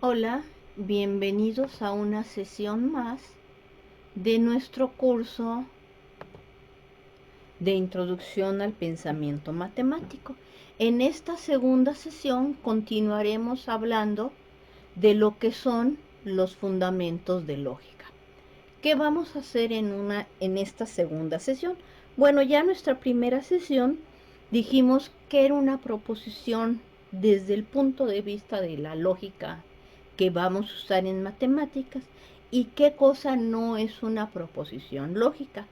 Hola, bienvenidos a una sesión más de nuestro curso de Introducción al Pensamiento Matemático. En esta segunda sesión continuaremos hablando de lo que son los fundamentos de lógica. ¿Qué vamos a hacer en esta segunda sesión? Bueno, ya en nuestra primera sesión dijimos que era una proposición desde el punto de vista de la lógica que vamos a usar en matemáticas y qué cosa no es una proposición lógica.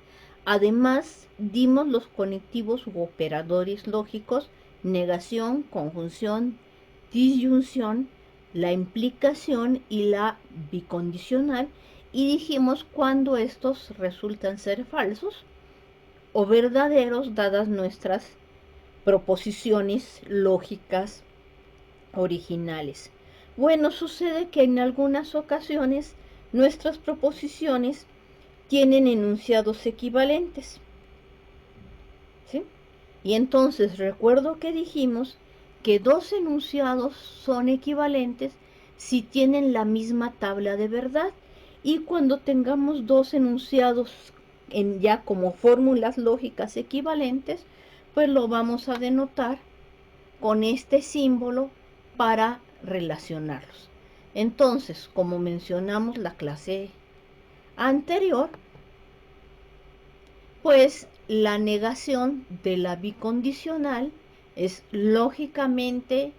Además, dimos los conectivos u operadores lógicos, negación, conjunción, disyunción, la implicación y la bicondicional, y dijimos cuando estos resultan ser falsos o verdaderos dadas nuestras proposiciones lógicas originales. Bueno, sucede que en algunas ocasiones nuestras proposiciones tienen enunciados equivalentes, ¿sí? Y entonces recuerdo que dijimos que dos enunciados son equivalentes si tienen la misma tabla de verdad, y cuando tengamos dos enunciados ya como fórmulas lógicas equivalentes, pues lo vamos a denotar con este símbolo para relacionarlos. Entonces, como mencionamos la clase anterior, pues la negación de la bicondicional es lógicamente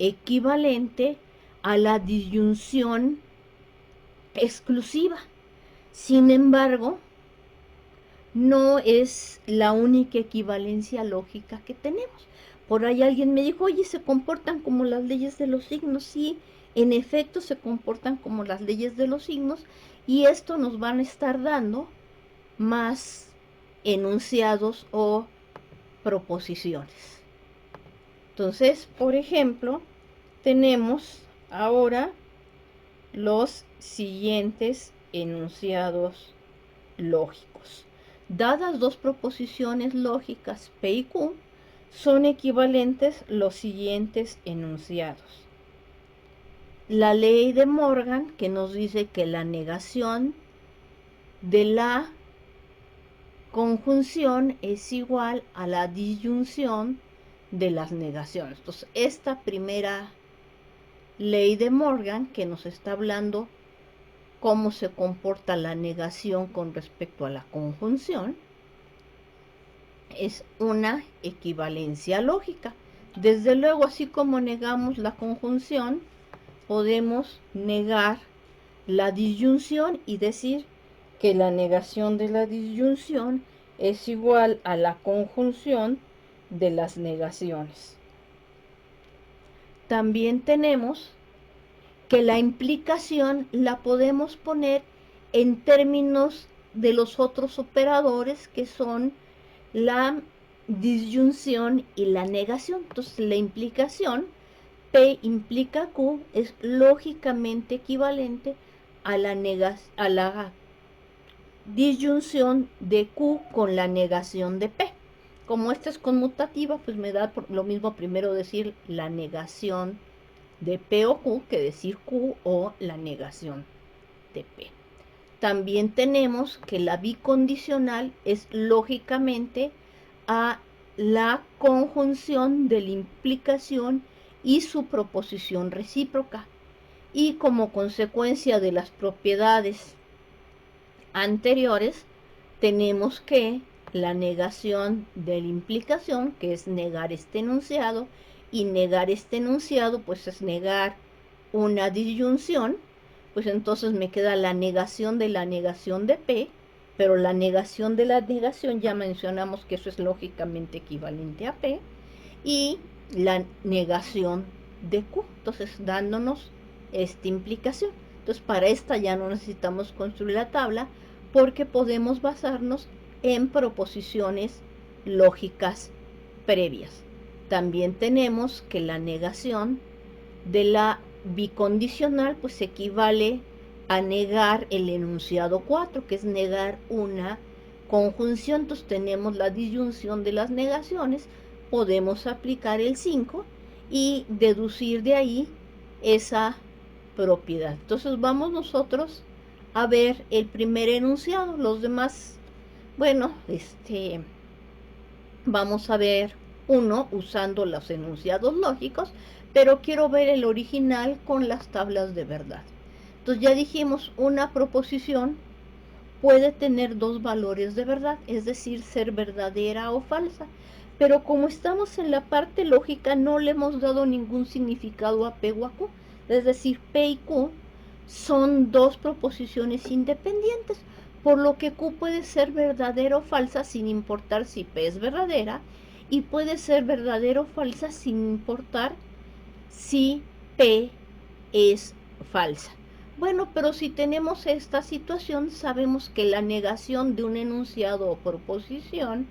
equivalente a la disyunción exclusiva. Sin embargo, no es la única equivalencia lógica que tenemos. Por ahí alguien me dijo, oye, se comportan como las leyes de los signos. Sí, en efecto se comportan como las leyes de los signos, y esto nos van a estar dando más enunciados o proposiciones. Entonces, por ejemplo, tenemos ahora los siguientes enunciados lógicos. Dadas dos proposiciones lógicas P y Q, son equivalentes los siguientes enunciados. La ley de Morgan, que nos dice que la negación de la conjunción es igual a la disyunción de las negaciones. Entonces, esta primera ley de Morgan, que nos está hablando cómo se comporta la negación con respecto a la conjunción, es una equivalencia lógica. Desde luego, así como negamos la conjunción, podemos negar la disyunción y decir que la negación de la disyunción es igual a la conjunción de las negaciones. También tenemos que la implicación la podemos poner en términos de los otros operadores, que son la disyunción y la negación. Entonces, la implicación P implica Q es lógicamente equivalente a la disyunción de Q con la negación de P. Como esta es conmutativa, pues me da lo mismo primero decir la negación de P o Q que decir Q o la negación de P. También tenemos que la bicondicional es lógicamente a la conjunción de la implicación y su proposición recíproca. Y como consecuencia de las propiedades anteriores, tenemos que la negación de la implicación, que es negar este enunciado, y negar este enunciado pues es negar una disyunción, pues entonces me queda la negación de P, pero la negación de la negación ya mencionamos que eso es lógicamente equivalente a P, y la negación de Q, entonces dándonos esta implicación. Entonces, para esta ya no necesitamos construir la tabla, porque podemos basarnos en proposiciones lógicas previas. También tenemos que la negación de la bicondicional pues equivale a negar el enunciado 4, que es negar una conjunción. Entonces tenemos la disyunción de las negaciones, podemos aplicar el 5 y deducir de ahí esa propiedad. Entonces vamos nosotros a ver el primer enunciado. Los demás, bueno, vamos a ver uno usando los enunciados lógicos, pero quiero ver el original con las tablas de verdad. Entonces ya dijimos, una proposición puede tener dos valores de verdad, es decir, ser verdadera o falsa. Pero como estamos en la parte lógica, no le hemos dado ningún significado a P o a Q. Es decir, P y Q son dos proposiciones independientes, por lo que Q puede ser verdadera o falsa sin importar si P es verdadera, y puede ser verdadera o falsa sin importar si P es falsa. Bueno, pero si tenemos esta situación, sabemos que la negación de un enunciado o proposición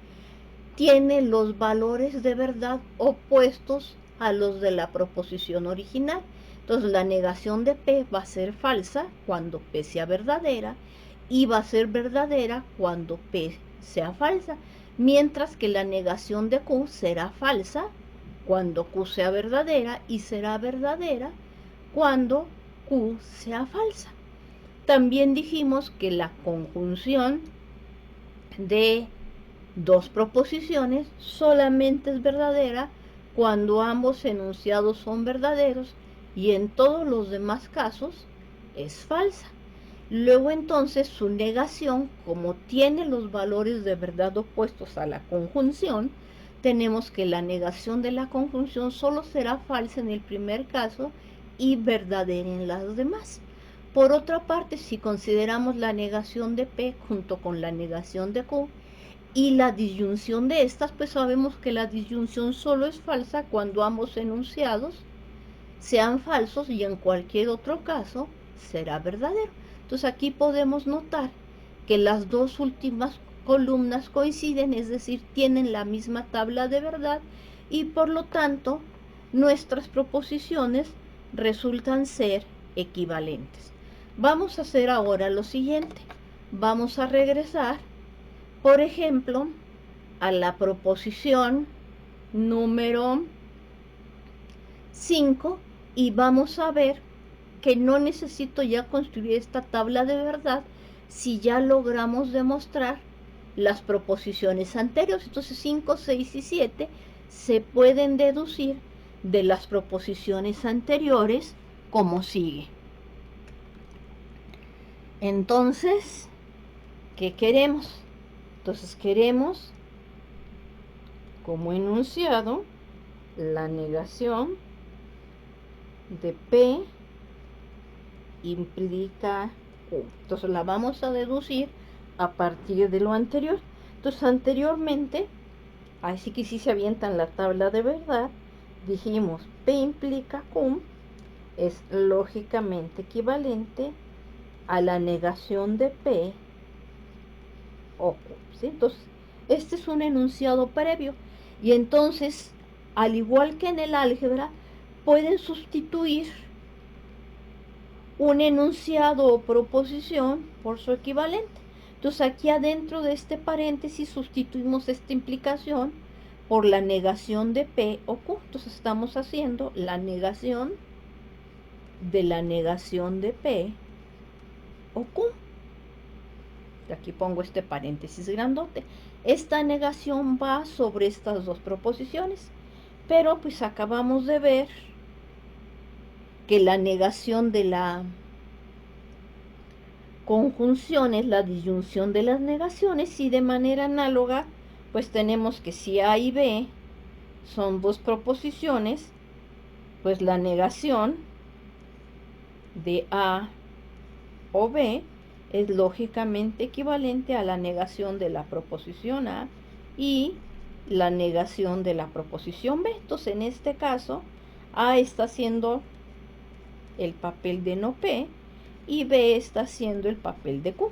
tiene los valores de verdad opuestos a los de la proposición original. Entonces la negación de P va a ser falsa cuando P sea verdadera y va a ser verdadera cuando P sea falsa, mientras que la negación de Q será falsa cuando Q sea verdadera y será verdadera cuando Q sea falsa. También dijimos que la conjunción de dos proposiciones solamente es verdadera cuando ambos enunciados son verdaderos y en todos los demás casos es falsa. Luego entonces su negación, como tiene los valores de verdad opuestos a la conjunción, tenemos que la negación de la conjunción solo será falsa en el primer caso y verdadera en las demás. Por otra parte, si consideramos la negación de P junto con la negación de Q y la disyunción de estas, pues sabemos que la disyunción solo es falsa cuando ambos enunciados sean falsos y en cualquier otro caso será verdadero. Entonces aquí podemos notar que las dos últimas columnas coinciden, es decir, tienen la misma tabla de verdad y por lo tanto nuestras proposiciones resultan ser equivalentes. Vamos a hacer ahora lo siguiente. Vamos a regresar, por ejemplo, a la proposición número 5 y vamos a ver que no necesito ya construir esta tabla de verdad si ya logramos demostrar las proposiciones anteriores. Entonces 5, 6 y 7 se pueden deducir de las proposiciones anteriores como sigue. Entonces, ¿qué queremos? Entonces queremos como enunciado la negación de P implica Q. Entonces la vamos a deducir a partir de lo anterior. Entonces anteriormente, así que si se avientan la tabla de verdad, dijimos P implica Q es lógicamente equivalente a la negación de P o Q, ¿sí? Entonces este es un enunciado previo y entonces, al igual que en el álgebra, pueden sustituir un enunciado o proposición por su equivalente. Entonces aquí adentro de este paréntesis sustituimos esta implicación por la negación de P o Q. Entonces estamos haciendo la negación de la negación de P o Q. Aquí pongo este paréntesis grandote. Esta negación va sobre estas dos proposiciones, pero pues acabamos de ver que la negación de la conjunción es la disyunción de las negaciones y de manera análoga pues tenemos que si A y B son dos proposiciones, pues la negación de A o B es lógicamente equivalente a la negación de la proposición A y la negación de la proposición B. Entonces en este caso A está haciendo el papel de no P y B está haciendo el papel de Q.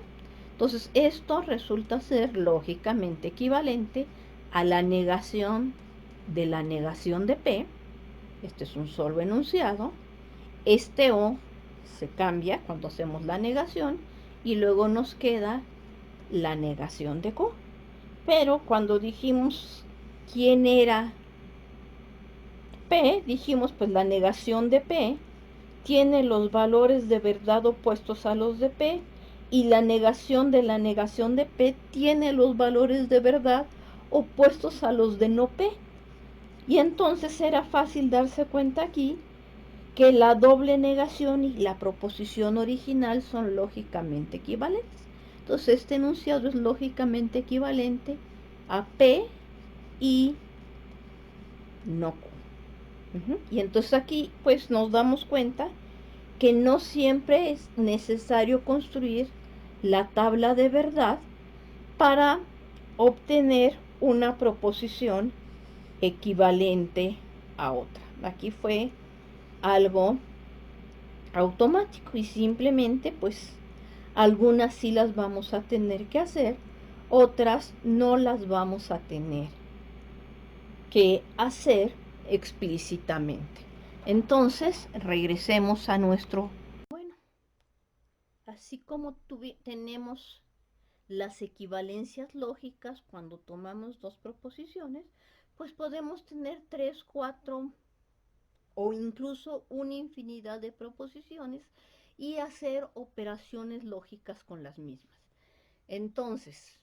Entonces esto resulta ser lógicamente equivalente a la negación de la negación de P. Este es un solo enunciado. Este O se cambia cuando hacemos la negación y luego nos queda la negación de Q. Pero cuando dijimos quién era P, dijimos pues la negación de P tiene los valores de verdad opuestos a los de P, y la negación de P tiene los valores de verdad opuestos a los de no P. Y entonces era fácil darse cuenta aquí que la doble negación y la proposición original son lógicamente equivalentes. Entonces este enunciado es lógicamente equivalente a P y no Q. Y entonces aquí pues nos damos cuenta que no siempre es necesario construir la tabla de verdad para obtener una proposición equivalente a otra. Aquí fue algo automático y simplemente pues algunas sí las vamos a tener que hacer, otras no las vamos a tener que hacer explícitamente. Entonces regresemos a nuestro... Bueno, así como tenemos las equivalencias lógicas cuando tomamos dos proposiciones, pues podemos tener 3, 4 o incluso una infinidad de proposiciones y hacer operaciones lógicas con las mismas. Entonces,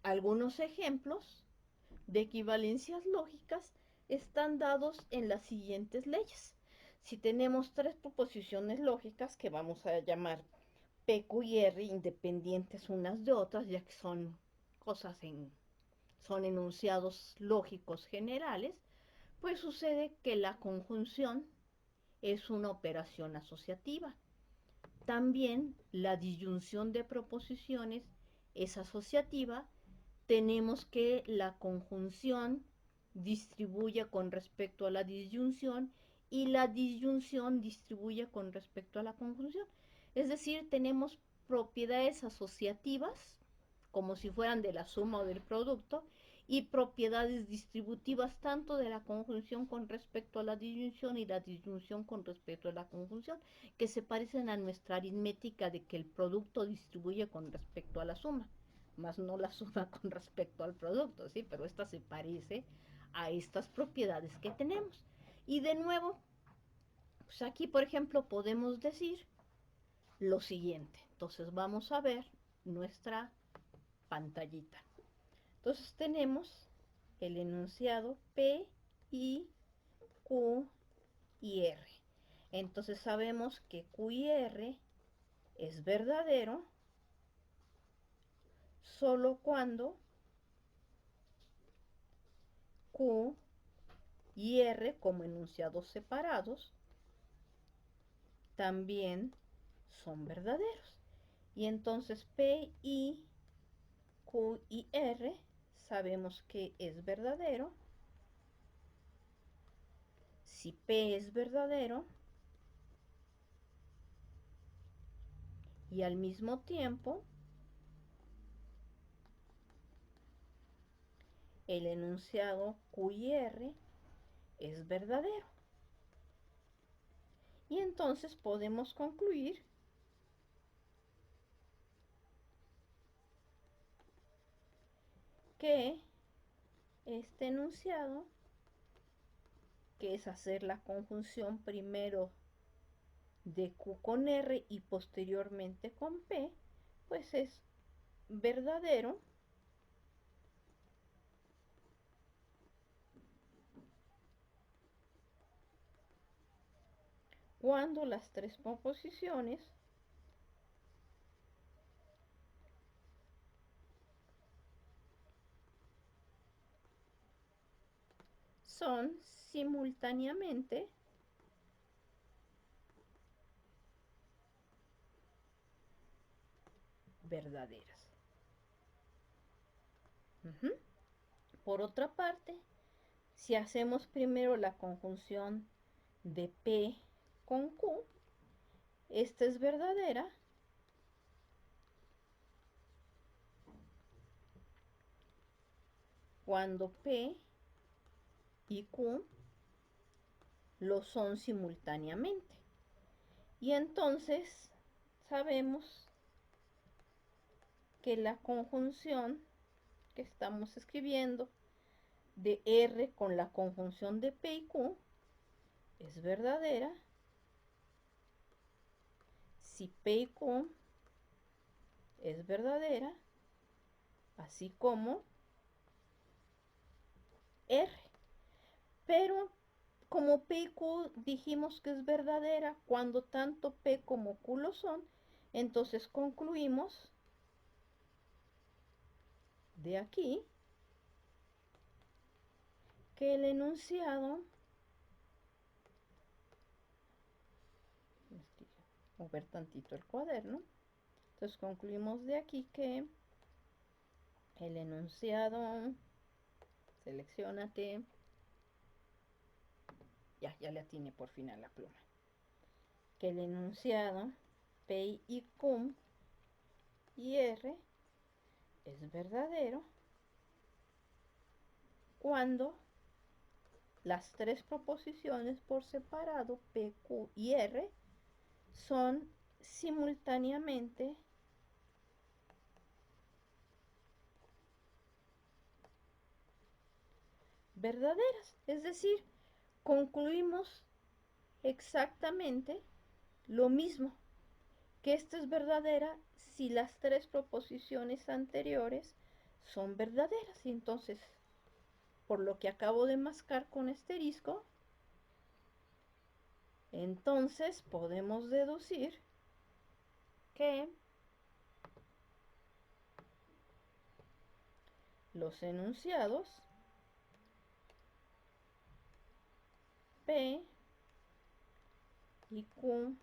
algunos ejemplos de equivalencias lógicas están dados en las siguientes leyes. Si tenemos tres proposiciones lógicas que vamos a llamar P, Q y R independientes unas de otras, ya que son son enunciados lógicos generales, pues sucede que la conjunción es una operación asociativa. También la disyunción de proposiciones es asociativa. Tenemos que la conjunción distribuye con respecto a la disyunción y la disyunción distribuye con respecto a la conjunción. Es decir, tenemos propiedades asociativas, como si fueran de la suma o del producto, y propiedades distributivas tanto de la conjunción con respecto a la disyunción y la disyunción con respecto a la conjunción, que se parecen a nuestra aritmética de que el producto distribuye con respecto a la suma, más no la suma con respecto al producto, ¿sí? Pero esta se parece a estas propiedades que tenemos. Y de nuevo, pues aquí, por ejemplo, podemos decir lo siguiente. Entonces vamos a ver nuestra pantallita. Entonces tenemos el enunciado P, I, Q y R. Entonces sabemos que Q y R es verdadero solo cuando Q y R como enunciados separados también son verdaderos. Y entonces P, I, Q y R sabemos que es verdadero si P es verdadero y al mismo tiempo el enunciado Q y R es verdadero. Y entonces podemos concluir que este enunciado, que es hacer la conjunción primero de Q con R y posteriormente con P, pues es verdadero cuando las tres proposiciones son simultáneamente verdaderas. Por otra parte, si hacemos primero la conjunción de P con Q, esta es verdadera cuando P y Q lo son simultáneamente. Y entonces sabemos que la conjunción que estamos escribiendo de R con la conjunción de P y Q es verdadera si P y Q es verdadera, así como R. Pero como P y Q dijimos que es verdadera, cuando tanto P como Q lo son, entonces concluimos de aquí que el enunciado, mover tantito el cuaderno, entonces concluimos de aquí que el enunciado, seleccionate, ya le atiné por fin a la pluma, que el enunciado P y Q y R es verdadero cuando las tres proposiciones por separado, P, Q y R, son simultáneamente verdaderas. Es decir, concluimos exactamente lo mismo, que esta es verdadera si las tres proposiciones anteriores son verdaderas. Y entonces, por lo que acabo de mascar con asterisco, entonces podemos deducir que los enunciados P y Q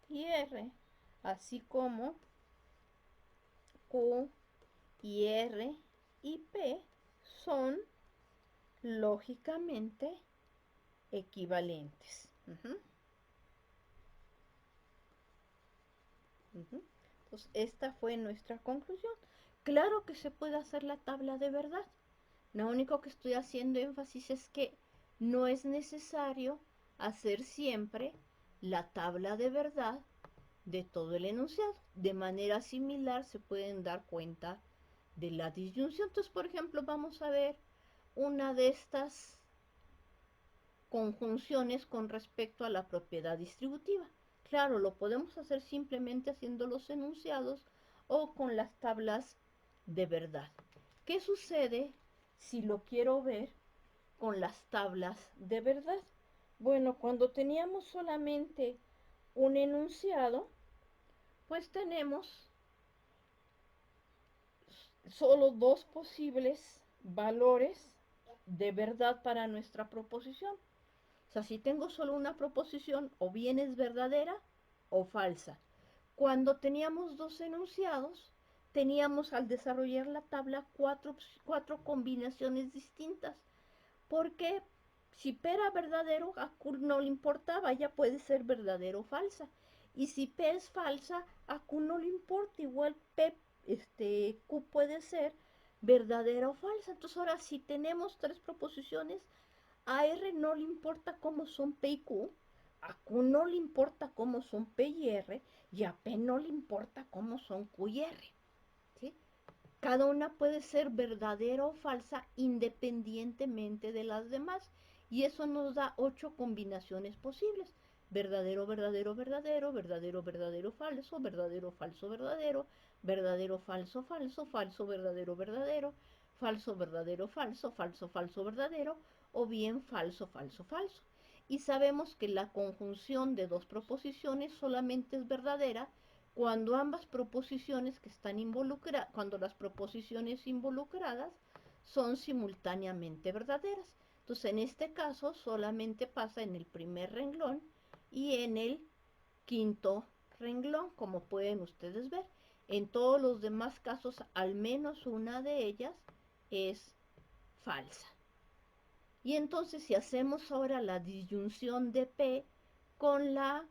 y R, así como Q y R y P, son lógicamente equivalentes. Entonces, esta fue nuestra conclusión. Claro que se puede hacer la tabla de verdad. Lo único que estoy haciendo énfasis es que no es necesario hacer siempre la tabla de verdad de todo el enunciado. De manera similar se pueden dar cuenta de la disyunción. Entonces, por ejemplo, vamos a ver una de estas conjunciones con respecto a la propiedad distributiva. Claro, lo podemos hacer simplemente haciendo los enunciados o con las tablas de verdad. ¿Qué sucede si lo quiero ver con las tablas de verdad? Bueno, cuando teníamos solamente un enunciado, pues tenemos solo dos posibles valores de verdad para nuestra proposición. O sea, si tengo solo una proposición, o bien es verdadera o falsa. Cuando teníamos dos enunciados, teníamos al desarrollar la tabla cuatro combinaciones distintas. Porque si P era verdadero, a Q no le importaba, ya puede ser verdadero o falsa. Y si P es falsa, a Q no le importa, igual Q puede ser verdadera o falsa. Entonces ahora si tenemos tres proposiciones, a R no le importa cómo son P y Q, a Q no le importa cómo son P y R, y a P no le importa cómo son Q y R. ¿Sí? Cada una puede ser verdadera o falsa independientemente de las demás. Y eso nos da 8 combinaciones posibles. Verdadero, verdadero, verdadero, verdadero, verdadero, falso, verdadero, falso, verdadero, verdadero, falso, falso, falso, verdadero, verdadero, falso, verdadero, falso, falso, falso, verdadero, o bien falso, falso, falso. Y sabemos que la conjunción de dos proposiciones solamente es verdadera cuando ambas proposiciones que están involucradas, cuando las proposiciones involucradas son simultáneamente verdaderas. Entonces, en este caso solamente pasa en el primer renglón y en el quinto renglón, como pueden ustedes ver. En todos los demás casos, al menos una de ellas es falsa. Y entonces, si hacemos ahora la disyunción de P con la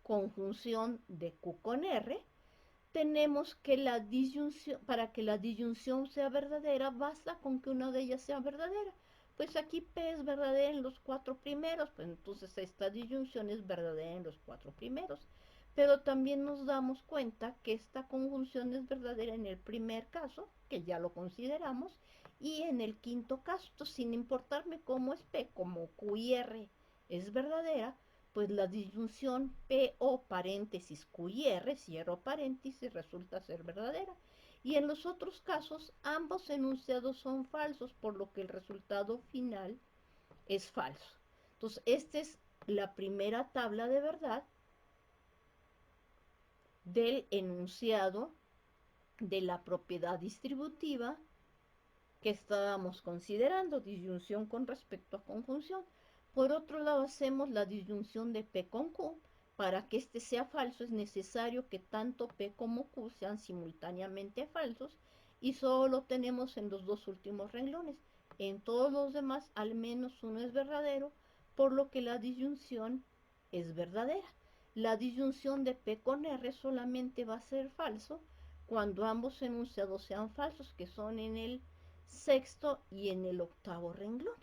conjunción de Q con R, tenemos que la disyunción, para que la disyunción sea verdadera, basta con que una de ellas sea verdadera. Pues aquí P es verdadera en los cuatro primeros, pues entonces esta disyunción es verdadera en los cuatro primeros. Pero también nos damos cuenta que esta conjunción es verdadera en el primer caso, que ya lo consideramos, y en el quinto caso. Entonces, sin importarme cómo es P, como Q y R es verdadera, pues la disyunción P o paréntesis Q y R, cierro paréntesis, resulta ser verdadera. Y en los otros casos, ambos enunciados son falsos, por lo que el resultado final es falso. Entonces, esta es la primera tabla de verdad del enunciado de la propiedad distributiva que estábamos considerando, disyunción con respecto a conjunción. Por otro lado, hacemos la disyunción de P con Q. Para que este sea falso es necesario que tanto P como Q sean simultáneamente falsos y solo lo tenemos en los dos últimos renglones. En todos los demás al menos uno es verdadero, por lo que la disyunción es verdadera. La disyunción de P con R solamente va a ser falso cuando ambos enunciados sean falsos, que son en el sexto y en el octavo renglón.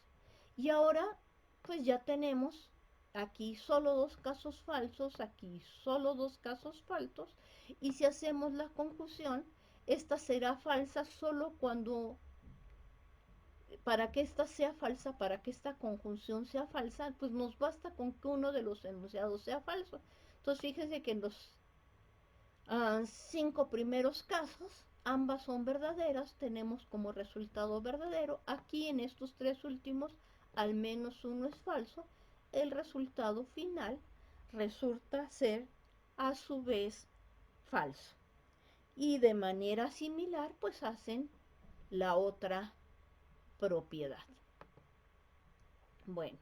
Y ahora pues ya tenemos aquí solo dos casos falsos, aquí solo dos casos falsos, y si hacemos la conjunción, esta será falsa solo cuando, para que esta sea falsa, para que esta conjunción sea falsa, pues nos basta con que uno de los enunciados sea falso. Entonces fíjense que en los 5 primeros casos, ambas son verdaderas, tenemos como resultado verdadero. Aquí en estos tres últimos, al menos uno es falso. El resultado final resulta ser a su vez falso. Y de manera similar, pues hacen la otra propiedad. Bueno,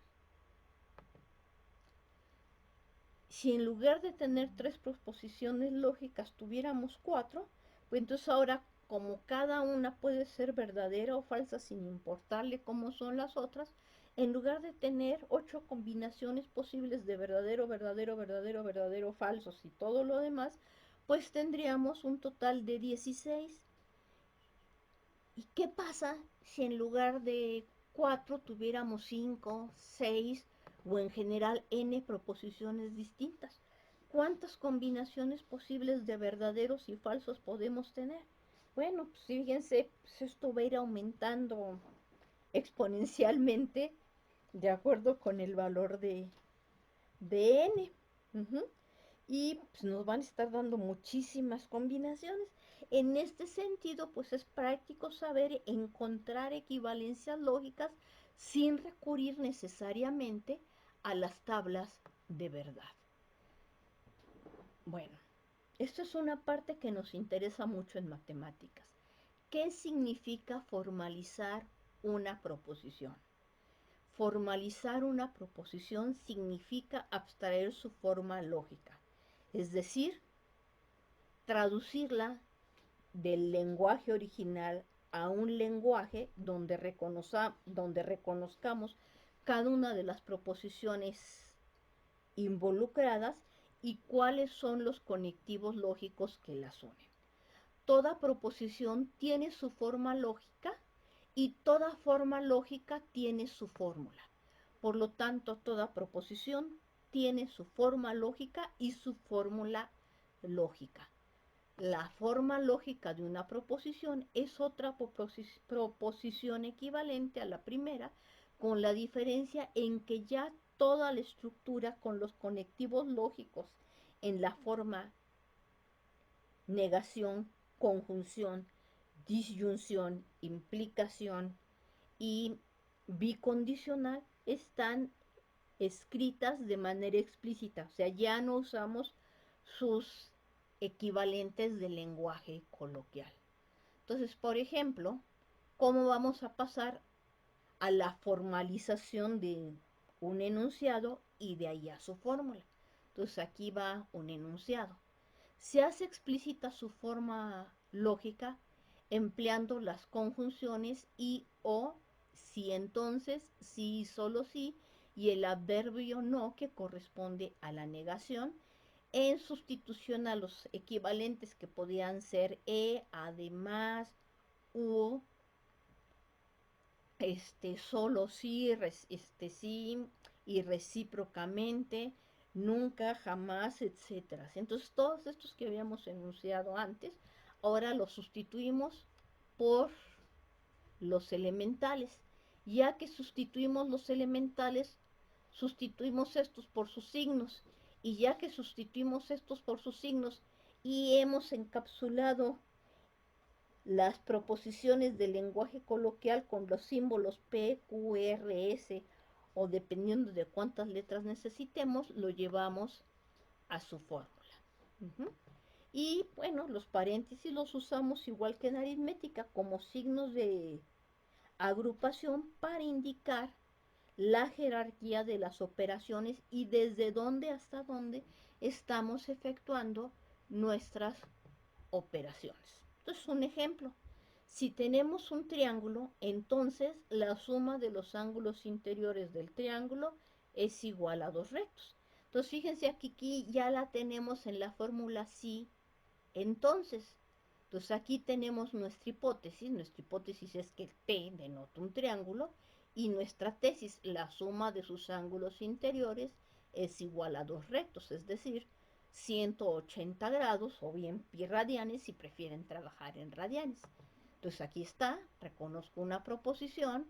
si en lugar de tener tres proposiciones lógicas tuviéramos cuatro, pues entonces ahora como cada una puede ser verdadera o falsa sin importarle cómo son las otras, en lugar de tener 8 combinaciones posibles de verdadero, verdadero, verdadero, verdadero, falsos y todo lo demás, pues tendríamos un total de 16. ¿Y qué pasa si en lugar de 4 tuviéramos 5, 6 o en general n proposiciones distintas? ¿Cuántas combinaciones posibles de verdaderos y falsos podemos tener? Bueno, pues fíjense, pues esto va a ir aumentando exponencialmente de acuerdo con el valor de n. Y pues, nos van a estar dando muchísimas combinaciones. En este sentido, pues es práctico saber encontrar equivalencias lógicas sin recurrir necesariamente a las tablas de verdad. Bueno, esto es una parte que nos interesa mucho en matemáticas. ¿Qué significa formalizar una proposición? Formalizar una proposición significa abstraer su forma lógica, es decir, traducirla del lenguaje original a un lenguaje donde reconozcamos cada una de las proposiciones involucradas y cuáles son los conectivos lógicos que las unen. Toda proposición tiene su forma lógica y toda forma lógica tiene su fórmula. Por lo tanto, toda proposición tiene su forma lógica y su fórmula lógica. La forma lógica de una proposición es otra proposición equivalente a la primera, con la diferencia en que ya toda la estructura con los conectivos lógicos en la forma negación, conjunción, disyunción, implicación y bicondicional están escritas de manera explícita, o sea, ya no usamos sus equivalentes del lenguaje coloquial. Entonces, por ejemplo, ¿cómo vamos a pasar a la formalización de un enunciado y de ahí a su fórmula? Entonces, aquí va un enunciado. Se hace explícita su forma lógica empleando las conjunciones y o, si entonces, sí, solo sí, y el adverbio no que corresponde a la negación, en sustitución a los equivalentes que podían ser además, u, solo sí, sí, y recíprocamente, nunca, jamás, etcétera. Entonces, todos estos que habíamos enunciado antes, ahora los sustituimos por los elementales. Ya que sustituimos los elementales, sustituimos estos por sus signos, y ya que sustituimos estos por sus signos y hemos encapsulado las proposiciones del lenguaje coloquial con los símbolos P, Q, R, S, o dependiendo de cuántas letras necesitemos, lo llevamos a su fórmula. Y bueno, los paréntesis los usamos igual que en aritmética como signos de agrupación para indicar la jerarquía de las operaciones y desde dónde hasta dónde estamos efectuando nuestras operaciones. Entonces, un ejemplo, si tenemos un triángulo, entonces la suma de los ángulos interiores del triángulo es igual a dos rectos. Entonces, fíjense aquí ya la tenemos en la fórmula sí, entonces. Entonces, aquí tenemos nuestra hipótesis es que P denota un triángulo, y nuestra tesis, la suma de sus ángulos interiores, es igual a dos rectos, es decir, 180 grados, o bien pi radianes si prefieren trabajar en radianes. Entonces aquí está, reconozco una proposición,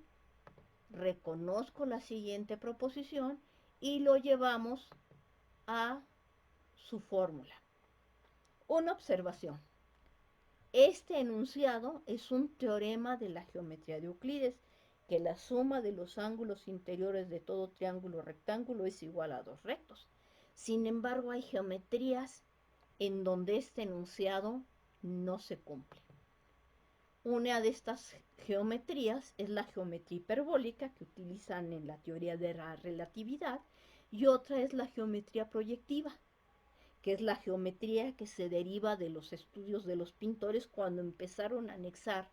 reconozco la siguiente proposición y lo llevamos a su fórmula. Una observación. Este enunciado es un teorema de la geometría de Euclides, que la suma de los ángulos interiores de todo triángulo rectángulo es igual a dos rectos. Sin embargo, hay geometrías en donde este enunciado no se cumple. Una de estas geometrías es la geometría hiperbólica que utilizan en la teoría de la relatividad, y otra es la geometría proyectiva, que es la geometría que se deriva de los estudios de los pintores cuando empezaron a anexar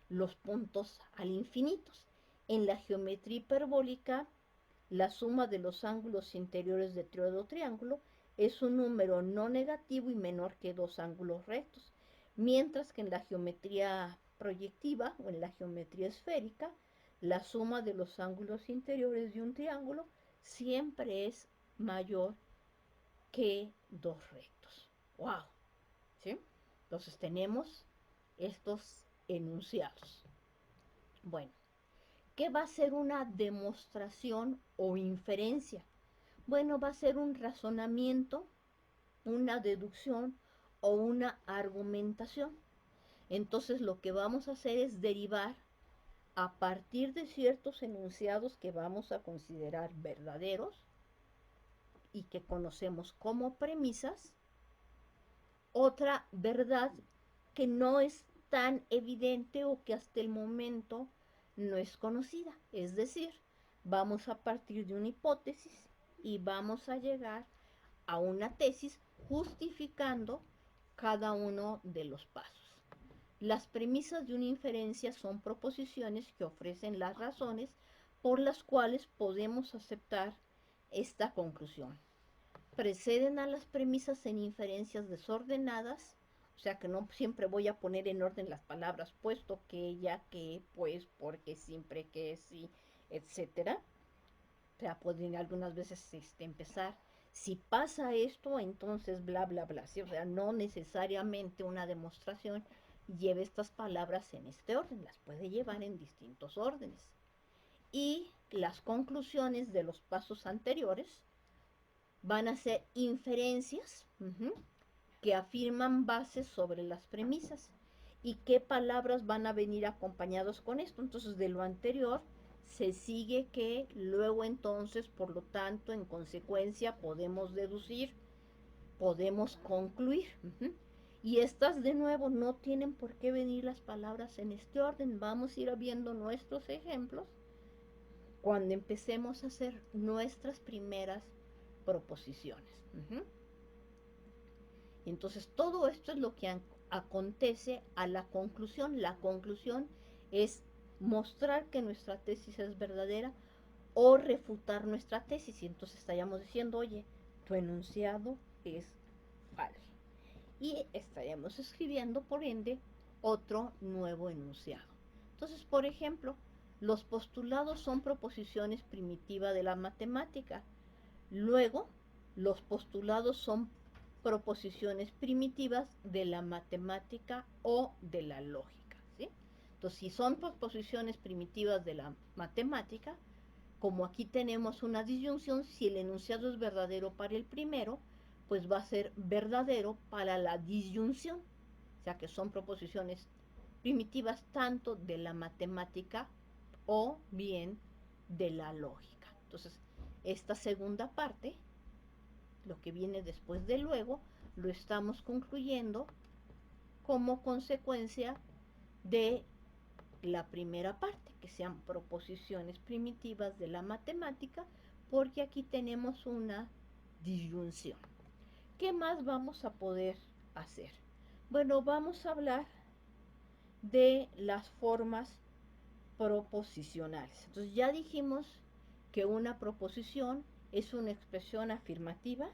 los puntos al infinito. En la geometría hiperbólica, la suma de los ángulos interiores de todo triángulo es un número no negativo y menor que dos ángulos rectos, mientras que en la geometría proyectiva o en la geometría esférica, la suma de los ángulos interiores de un triángulo siempre es mayor que dos rectos. ¡Wow! ¿Sí? Entonces tenemos estos enunciados. Bueno, ¿qué va a ser una demostración o inferencia? Bueno, va a ser un razonamiento, una deducción o una argumentación. Entonces lo que vamos a hacer es derivar a partir de ciertos enunciados que vamos a considerar verdaderos y que conocemos como premisas, otra verdad que no es tan evidente o que hasta el momento no es conocida. Es decir, vamos a partir de una hipótesis y vamos a llegar a una tesis justificando cada uno de los pasos. Las premisas de una inferencia son proposiciones que ofrecen las razones por las cuales podemos aceptar esta conclusión. Preceden a las premisas en inferencias desordenadas, o sea que no siempre voy a poner en orden las palabras puesto que, ya que, pues, porque, siempre que, sí, etcétera. O sea, pueden algunas veces empezar, si pasa esto, entonces bla, bla, bla. ¿Sí? O sea, no necesariamente una demostración lleve estas palabras en este orden, las puede llevar en distintos órdenes. Y las conclusiones de los pasos anteriores van a ser inferencias que afirman bases sobre las premisas. ¿Y qué palabras van a venir acompañados con esto? Entonces, de lo anterior se sigue que luego entonces, por lo tanto, en consecuencia, podemos deducir, podemos concluir. Y estas, de nuevo, no tienen por qué venir las palabras en este orden. Vamos a ir viendo nuestros ejemplos cuando empecemos a hacer nuestras primeras proposiciones. Entonces, todo esto es lo que acontece a la conclusión. La conclusión es mostrar que nuestra tesis es verdadera o refutar nuestra tesis. Y entonces estaríamos diciendo, oye, tu enunciado es falso. Y estaríamos escribiendo, por ende, otro nuevo enunciado. Entonces, por ejemplo, los postulados son proposiciones primitivas de la matemática. Luego, los postulados son proposiciones primitivas de la matemática o de la lógica, ¿sí? Entonces, si son proposiciones primitivas de la matemática, Como aquí tenemos una disyunción, si el enunciado es verdadero para el primero, pues va a ser verdadero para la disyunción. O sea que son proposiciones primitivas tanto de la matemática o bien de la lógica. Entonces, esta segunda parte, lo que viene después de luego, lo estamos concluyendo como consecuencia de la primera parte, que sean proposiciones primitivas de la matemática, porque aquí tenemos una disyunción. ¿Qué más vamos a poder hacer? Bueno, vamos a hablar de las formas proposicionales. Entonces ya dijimos que una proposición es una expresión afirmativa,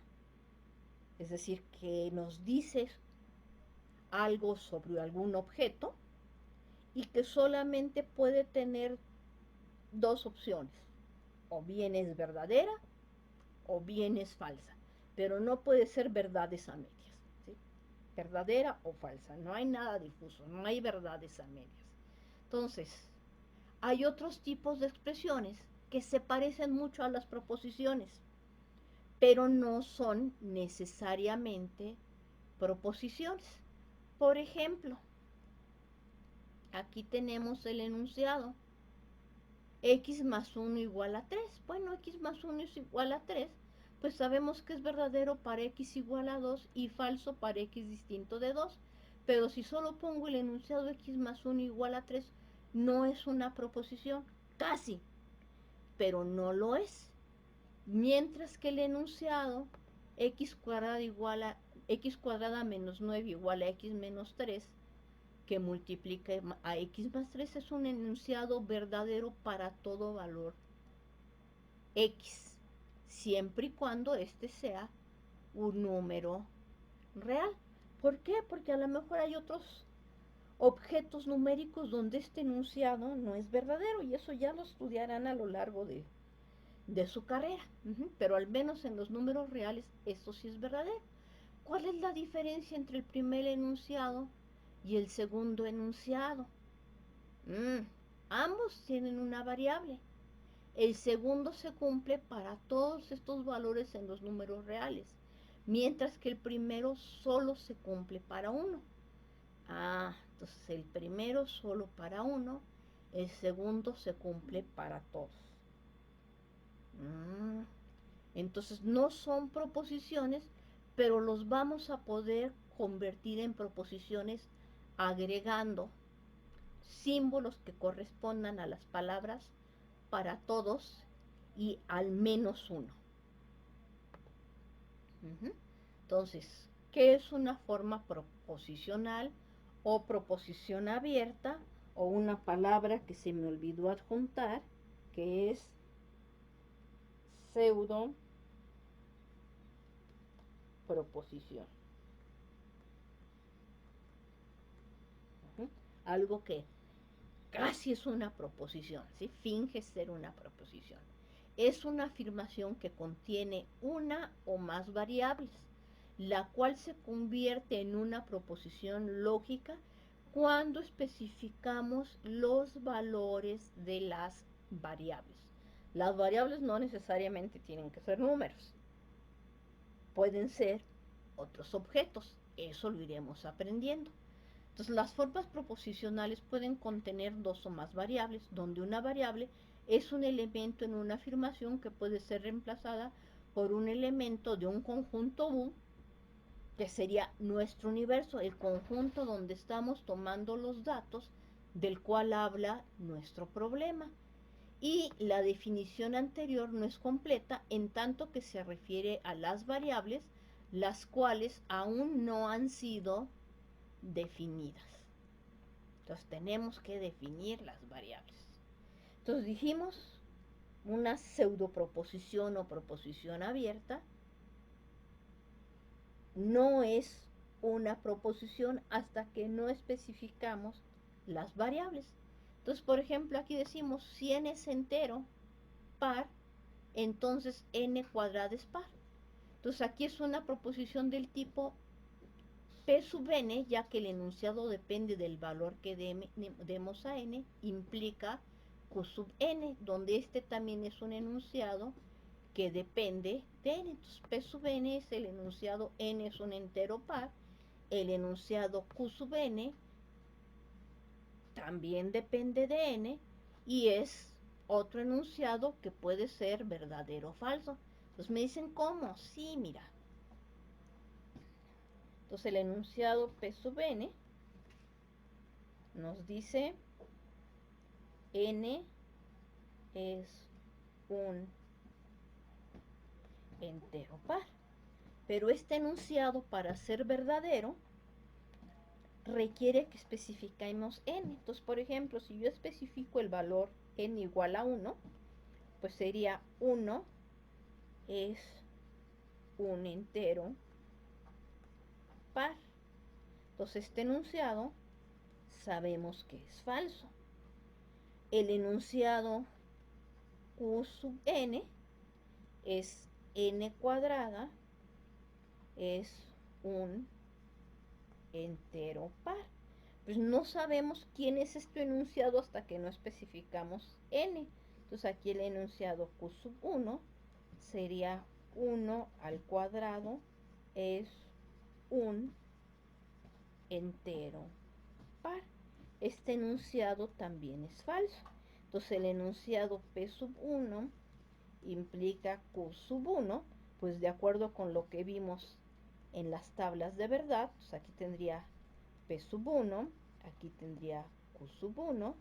es decir, que nos dice algo sobre algún objeto y que solamente puede tener dos opciones, o bien es verdadera o bien es falsa, pero no puede ser verdades a medias, ¿sí? Verdadera o falsa, no hay nada difuso, no hay verdades a medias. Entonces, hay otros tipos de expresiones que se parecen mucho a las proposiciones, pero no son necesariamente proposiciones. Por ejemplo, aquí tenemos el enunciado x más 1 igual a 3. Bueno, x más 1 es igual a 3, pues sabemos que es verdadero para x igual a 2 y falso para x distinto de 2. Pero si solo pongo el enunciado x más 1 igual a 3, no es una proposición, casi, pero no lo es. Mientras que el enunciado x cuadrada igual a x cuadrada menos 9 igual a x menos 3, que multiplica a x más 3, es un enunciado verdadero para todo valor x, siempre y cuando este sea un número real. ¿Por qué? Porque a lo mejor hay otros objetos numéricos donde este enunciado no es verdadero y eso ya lo estudiarán a lo largo de su carrera. Pero al menos en los números reales esto sí es verdadero. ¿Cuál es la diferencia entre el primer enunciado y el segundo enunciado? Ambos tienen una variable. El segundo se cumple para todos estos valores en los números reales, mientras que el primero solo se cumple para uno. Entonces el primero solo para uno, el segundo se cumple para todos. Entonces no son proposiciones, pero los vamos a poder convertir en proposiciones agregando símbolos que correspondan a las palabras para todos y al menos uno. Entonces, ¿qué es una forma proposicional o proposición abierta? O una palabra que se me olvidó adjuntar, que es pseudo proposición. Algo que casi es una proposición, ¿sí? Finge ser una proposición. Es una afirmación que contiene una o más variables, la cual se convierte en una proposición lógica cuando especificamos los valores de las variables. Las variables no necesariamente tienen que ser números, pueden ser otros objetos, eso lo iremos aprendiendo. Entonces, las formas proposicionales pueden contener dos o más variables, donde una variable es un elemento en una afirmación que puede ser reemplazada por un elemento de un conjunto U, que sería nuestro universo, el conjunto donde estamos tomando los datos del cual habla nuestro problema. Y la definición anterior no es completa en tanto que se refiere a las variables, las cuales aún no han sido definidas. Entonces tenemos que definir las variables. Entonces dijimos una pseudoproposición o proposición abierta no es una proposición hasta que no especificamos las variables. Entonces, por ejemplo, aquí decimos si n es entero par, entonces n cuadrada es par. Entonces aquí es una proposición del tipo P sub n, ya que el enunciado depende del valor que demos a n, implica Q sub n, donde este también es un enunciado que depende de n. Entonces P sub n es el enunciado, n es un entero par, el enunciado Q sub n también depende de n y es otro enunciado que puede ser verdadero o falso. Entonces me dicen, ¿cómo? Sí, mira. Entonces el enunciado P sub n nos dice n es un entero par. Pero este enunciado, para ser verdadero, requiere que especifiquemos n. Entonces, por ejemplo, si yo especifico el valor n igual a 1, pues sería 1 es un entero par. Entonces, este enunciado sabemos que es falso. El enunciado Q sub n es n cuadrada, es un entero par. Pues no sabemos quién es este enunciado hasta que no especificamos n. Entonces aquí el enunciado Q sub 1 sería 1 al cuadrado es un entero par. Este enunciado también es falso. Entonces el enunciado P sub 1 implica Q sub 1, pues de acuerdo con lo que vimos en las tablas de verdad, pues aquí tendría P sub 1, aquí tendría Q sub 1,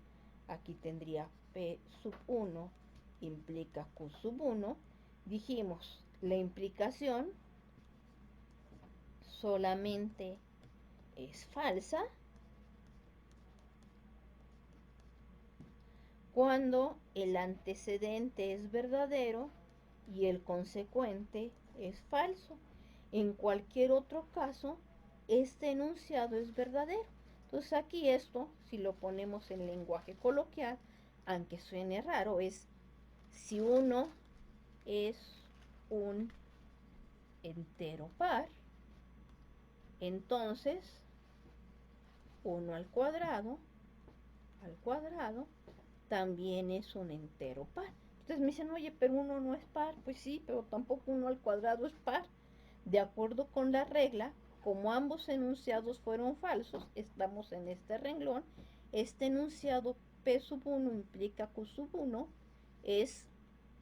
aquí tendría P sub 1 implica Q sub 1. Dijimos, la implicación solamente es falsa cuando el antecedente es verdadero y el consecuente es falso. En cualquier otro caso, este enunciado es verdadero. Entonces aquí esto, si lo ponemos en lenguaje coloquial, aunque suene raro, es si uno es un entero par, entonces 1 al cuadrado también es un entero par. Entonces me dicen, oye, pero 1 no es par. Pues sí, pero tampoco 1 al cuadrado es par. De acuerdo con la regla, como ambos enunciados fueron falsos, estamos en este renglón. Este enunciado P sub 1 implica Q sub 1 es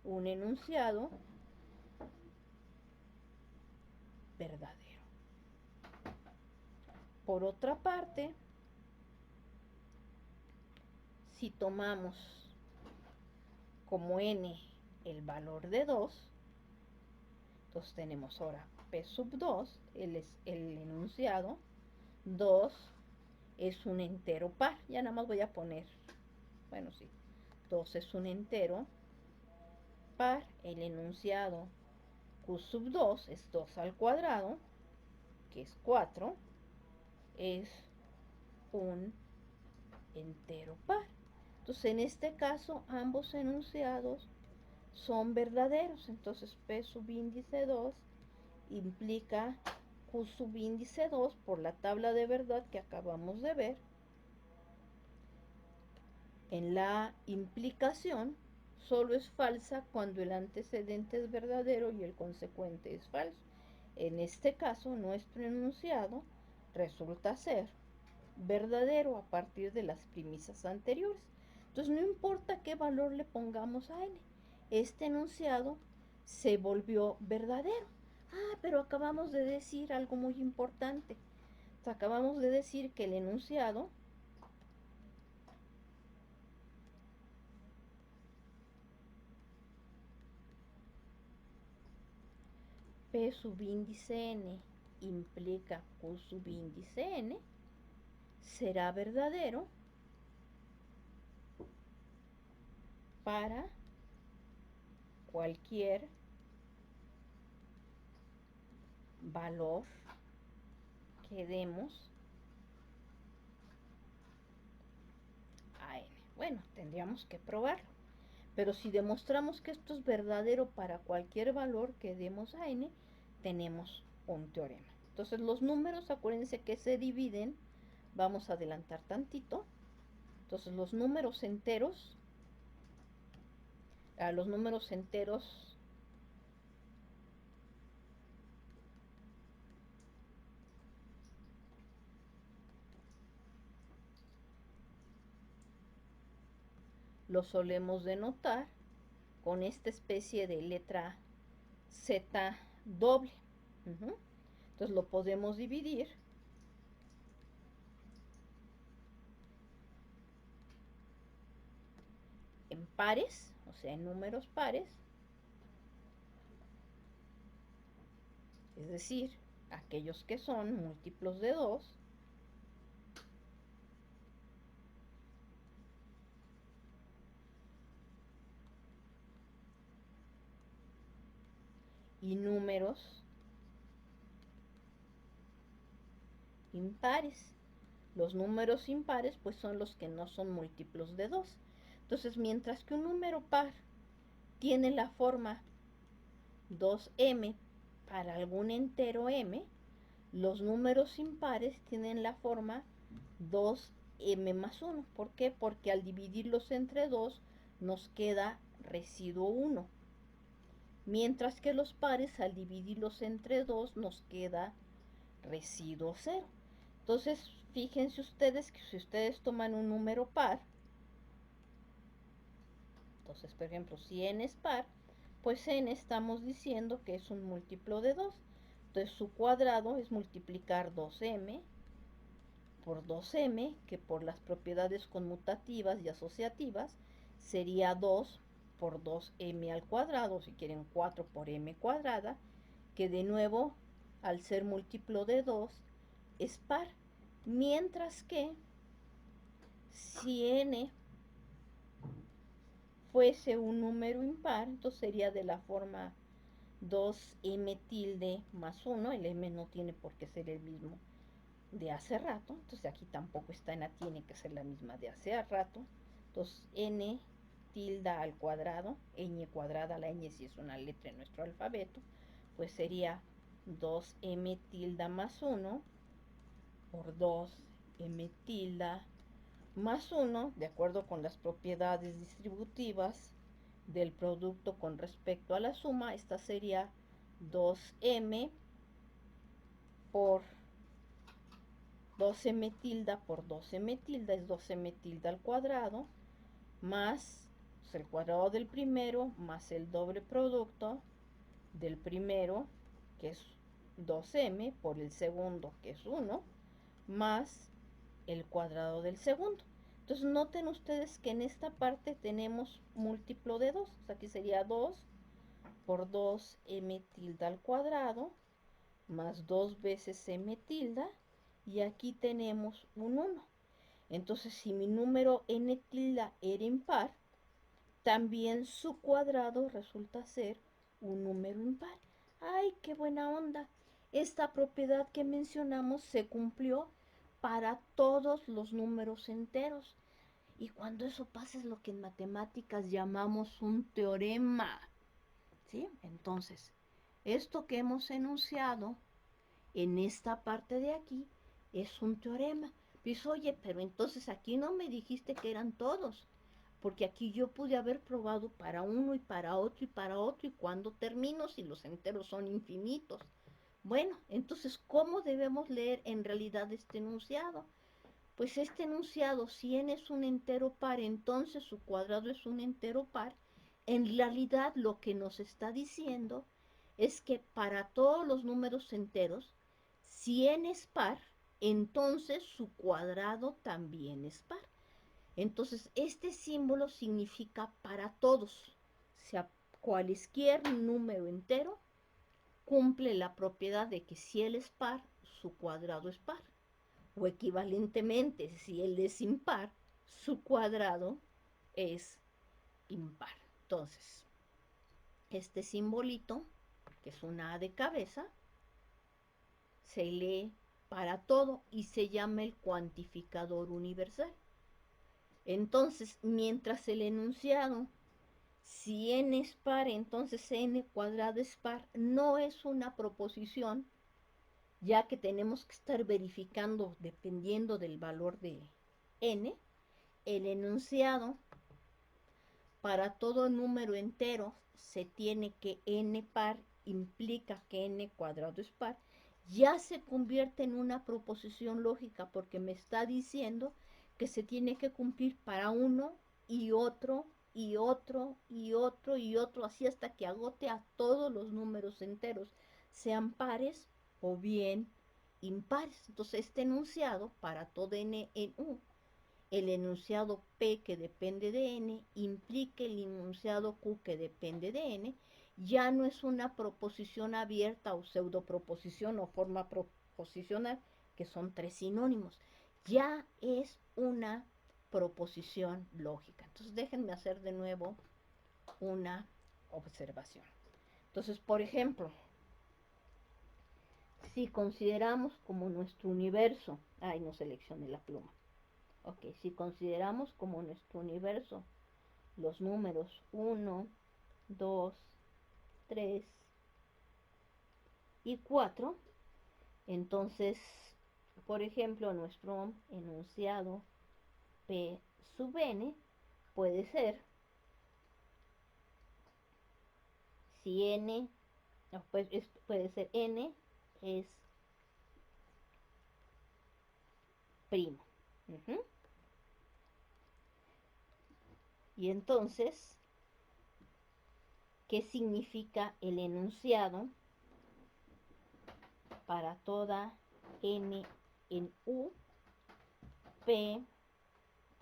un enunciado verdadero. Por otra parte, si tomamos como n el valor de 2, entonces tenemos ahora P sub 2, el enunciado, 2 es un entero par. Ya nada más voy a poner, bueno, sí, 2 es un entero par. El enunciado Q sub 2 es 2 al cuadrado, que es 4, es un entero par. Entonces, en este caso, ambos enunciados son verdaderos. Entonces, P subíndice 2 implica Q subíndice 2 por la tabla de verdad que acabamos de ver. En la implicación, solo es falsa cuando el antecedente es verdadero y el consecuente es falso. En este caso, nuestro enunciado resulta ser verdadero a partir de las premisas anteriores. Entonces, no importa qué valor le pongamos a n, este enunciado se volvió verdadero. Ah, pero acabamos de decir algo muy importante. Acabamos de decir que el enunciado P subíndice n implica Q subíndice n será verdadero para cualquier valor que demos a n. Bueno, tendríamos que probarlo. Pero si demostramos que esto es verdadero para cualquier valor que demos a n, tenemos un teorema. Entonces los números, acuérdense que se dividen, vamos a adelantar tantito. Entonces los números enteros a los números enteros los solemos denotar con esta especie de letra Z doble. Entonces lo podemos dividir en pares, o sea, en números pares, es decir, aquellos que son múltiplos de 2, y números impares. Los números impares pues son los que no son múltiplos de 2. Entonces, mientras que un número par tiene la forma 2m para algún entero m, los números impares tienen la forma 2m más 1. ¿Por qué? Porque al dividirlos entre 2 nos queda residuo 1. Mientras que los pares al dividirlos entre 2 nos queda residuo 0. Entonces, fíjense ustedes que si ustedes toman un número par, entonces, por ejemplo, si n es par, pues n estamos diciendo que es un múltiplo de 2. Entonces, su cuadrado es multiplicar 2m por 2m, que por las propiedades conmutativas y asociativas sería 2 por 2m al cuadrado, si quieren 4 por m cuadrada, que de nuevo, al ser múltiplo de 2, es par. Mientras que si n fuese un número impar, entonces sería de la forma 2m tilde más 1, el m no tiene por qué ser el mismo de hace rato, entonces aquí tampoco está en A, tiene que ser la misma de hace rato, entonces n tilda al cuadrado, ñ cuadrada, la ñ si es una letra en nuestro alfabeto, pues sería 2m tilda más 1 por 2m tilda más 1, de acuerdo con las propiedades distributivas del producto con respecto a la suma. Esta sería 2m por 12m tilda por 12m tilda, es 12m tilda al cuadrado, más pues, el cuadrado del primero, más el doble producto del primero, que es 2m, por el segundo, que es 1, más el cuadrado del segundo. Entonces noten ustedes que en esta parte tenemos múltiplo de 2. O sea, aquí sería 2 por 2m tilde al cuadrado más 2 veces m tilde, y aquí tenemos un 1. Entonces, si mi número n tilde era impar, también su cuadrado resulta ser un número impar. ¡Ay, qué buena onda! Esta propiedad que mencionamos se cumplió para todos los números enteros. Y cuando eso pasa es lo que en matemáticas llamamos un teorema. ¿Sí? Entonces, esto que hemos enunciado en esta parte de aquí es un teorema. Pues oye, pero entonces aquí no me dijiste que eran todos, porque aquí yo pude haber probado para uno y para otro y para otro, y cuando termino si los enteros son infinitos. Bueno, entonces, ¿cómo debemos leer en realidad este enunciado? Pues este enunciado, si n es un entero par, entonces su cuadrado es un entero par. En realidad lo que nos está diciendo es que para todos los números enteros, si n es par, entonces su cuadrado también es par. Entonces este símbolo significa para todos, sea cualquier número entero, cumple la propiedad de que si él es par, su cuadrado es par. O equivalentemente, si él es impar, su cuadrado es impar. Entonces, este simbolito, que es una A de cabeza, se lee para todo y se llama el cuantificador universal. Entonces, mientras el enunciado, si n es par, entonces n cuadrado es par, no es una proposición, ya que tenemos que estar verificando dependiendo del valor de n, el enunciado para todo número entero se tiene que n par implica que n cuadrado es par, ya se convierte en una proposición lógica porque me está diciendo que se tiene que cumplir para uno y otro y otro y otro y otro, así hasta que agote a todos los números enteros, sean pares o bien impares. Entonces este enunciado para todo n en u, el enunciado P que depende de n implica el enunciado Q que depende de n, ya no es una proposición abierta o pseudoproposición o forma proposicional, que son tres sinónimos, ya es una proposición lógica. Entonces déjenme hacer de nuevo una observación. Entonces, por ejemplo, si consideramos como nuestro universo, ay, no seleccioné la pluma. Ok, si consideramos como nuestro universo los números 1, 2, 3 y 4, entonces, por ejemplo, nuestro enunciado P sub n puede ser, si n, no, pues puede ser n es primo. Y entonces, ¿qué significa el enunciado para toda n en u? P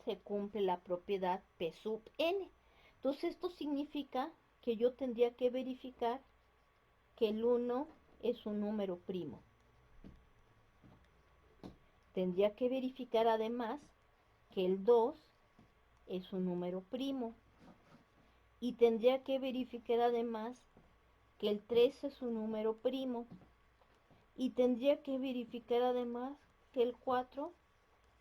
se cumple la propiedad P sub n. Entonces esto significa que yo tendría que verificar que el 1 es un número primo. Tendría que verificar además que el 2 es un número primo. Y tendría que verificar además que el 3 es un número primo. Y tendría que verificar además que el 4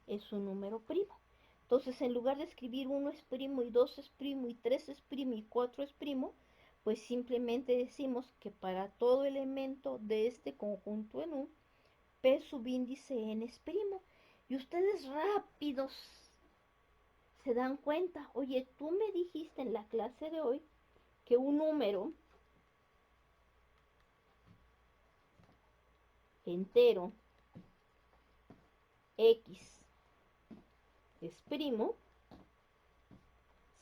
es un número primo. Entonces, en lugar de escribir 1 es primo y 2 es primo y 3 es primo y 4 es primo, pues simplemente decimos que para todo elemento de este conjunto en U, P subíndice n es primo. Y ustedes rápidos se dan cuenta, oye, tú me dijiste en la clase de hoy que un número entero X es primo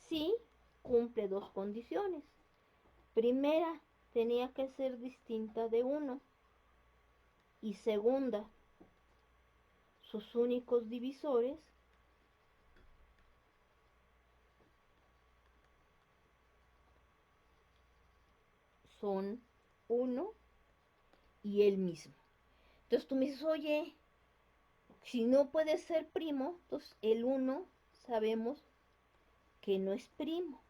si cumple dos condiciones. Primera, tenía que ser distinta de 1. Y segunda, sus únicos divisores son 1 y el mismo. Entonces tú me dices, oye, si no puede ser primo, entonces el 1 sabemos que no es primo,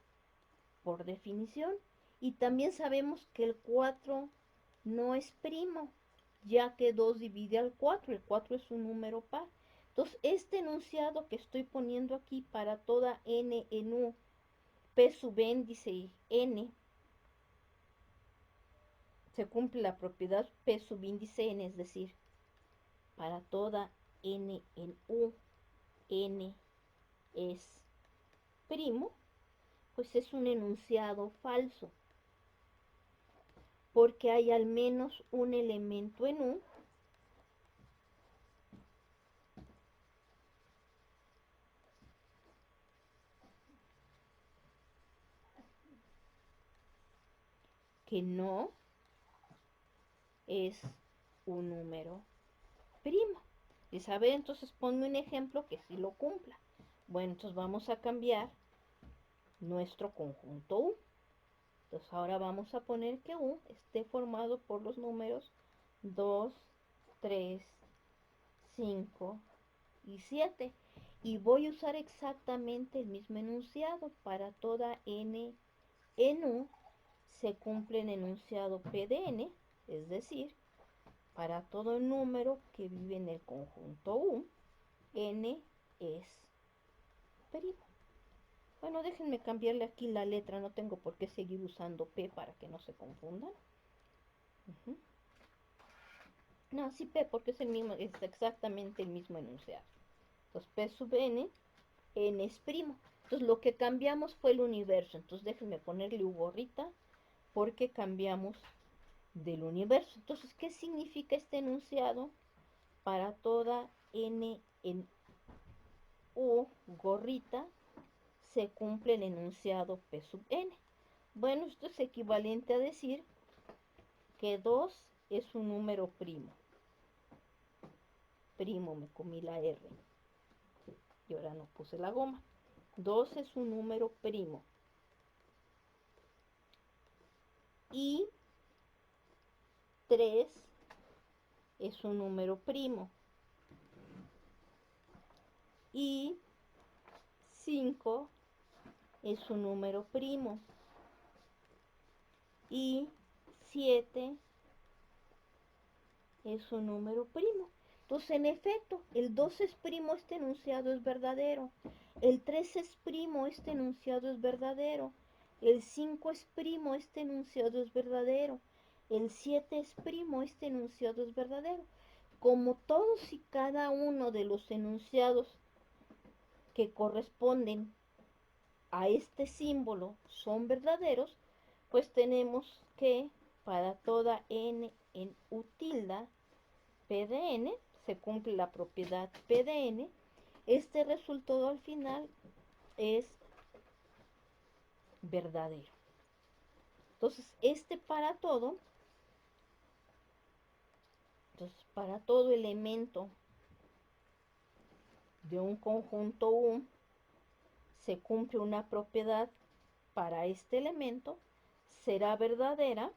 por definición. Y también sabemos que el 4 no es primo, ya que 2 divide al 4, el 4 es un número par. Entonces, este enunciado que estoy poniendo aquí para toda n en u, P subíndice n, se cumple la propiedad P subíndice n, es decir, para toda n en u, n es primo, pues es un enunciado falso, porque hay al menos un elemento en u que no es un número primo. Y saber, entonces ponme un ejemplo que sí lo cumpla. Bueno, entonces vamos a cambiar nuestro conjunto U. Entonces ahora vamos a poner que U esté formado por los números 2, 3, 5 y 7. Y voy a usar exactamente el mismo enunciado para toda n en U. Se cumple el enunciado P de n, es decir, para todo número que vive en el conjunto U, n es primo. Bueno, déjenme cambiarle aquí la letra, no tengo por qué seguir usando P para que no se confundan. No, sí P, porque es el mismo, es exactamente el mismo enunciado. Entonces P sub n, n es primo. Entonces lo que cambiamos fue el universo. Entonces déjenme ponerle U gorrita porque cambiamos del universo. Entonces, ¿qué significa este enunciado? Para toda n en U gorrita se cumple el enunciado P sub n. Bueno, esto es equivalente a decir que 2 es un número primo. Primo, me comí la R. Y ahora no puse la goma. 2 es un número primo. Y 3 es un número primo. Y 5 es un número primo. Y 7 es un número primo. Entonces, en efecto, el 2 es primo, este enunciado es verdadero. El 3 es primo, este enunciado es verdadero. El 5 es primo, este enunciado es verdadero. El 7 es primo, este enunciado es verdadero. Como todos y cada uno de los enunciados que corresponden a este símbolo son verdaderos, pues tenemos que para toda n en U tilde P de n, se cumple la propiedad P de n, este resultado al final es verdadero. Entonces, para todo elemento de un conjunto U, se cumple una propiedad para este elemento, será verdadera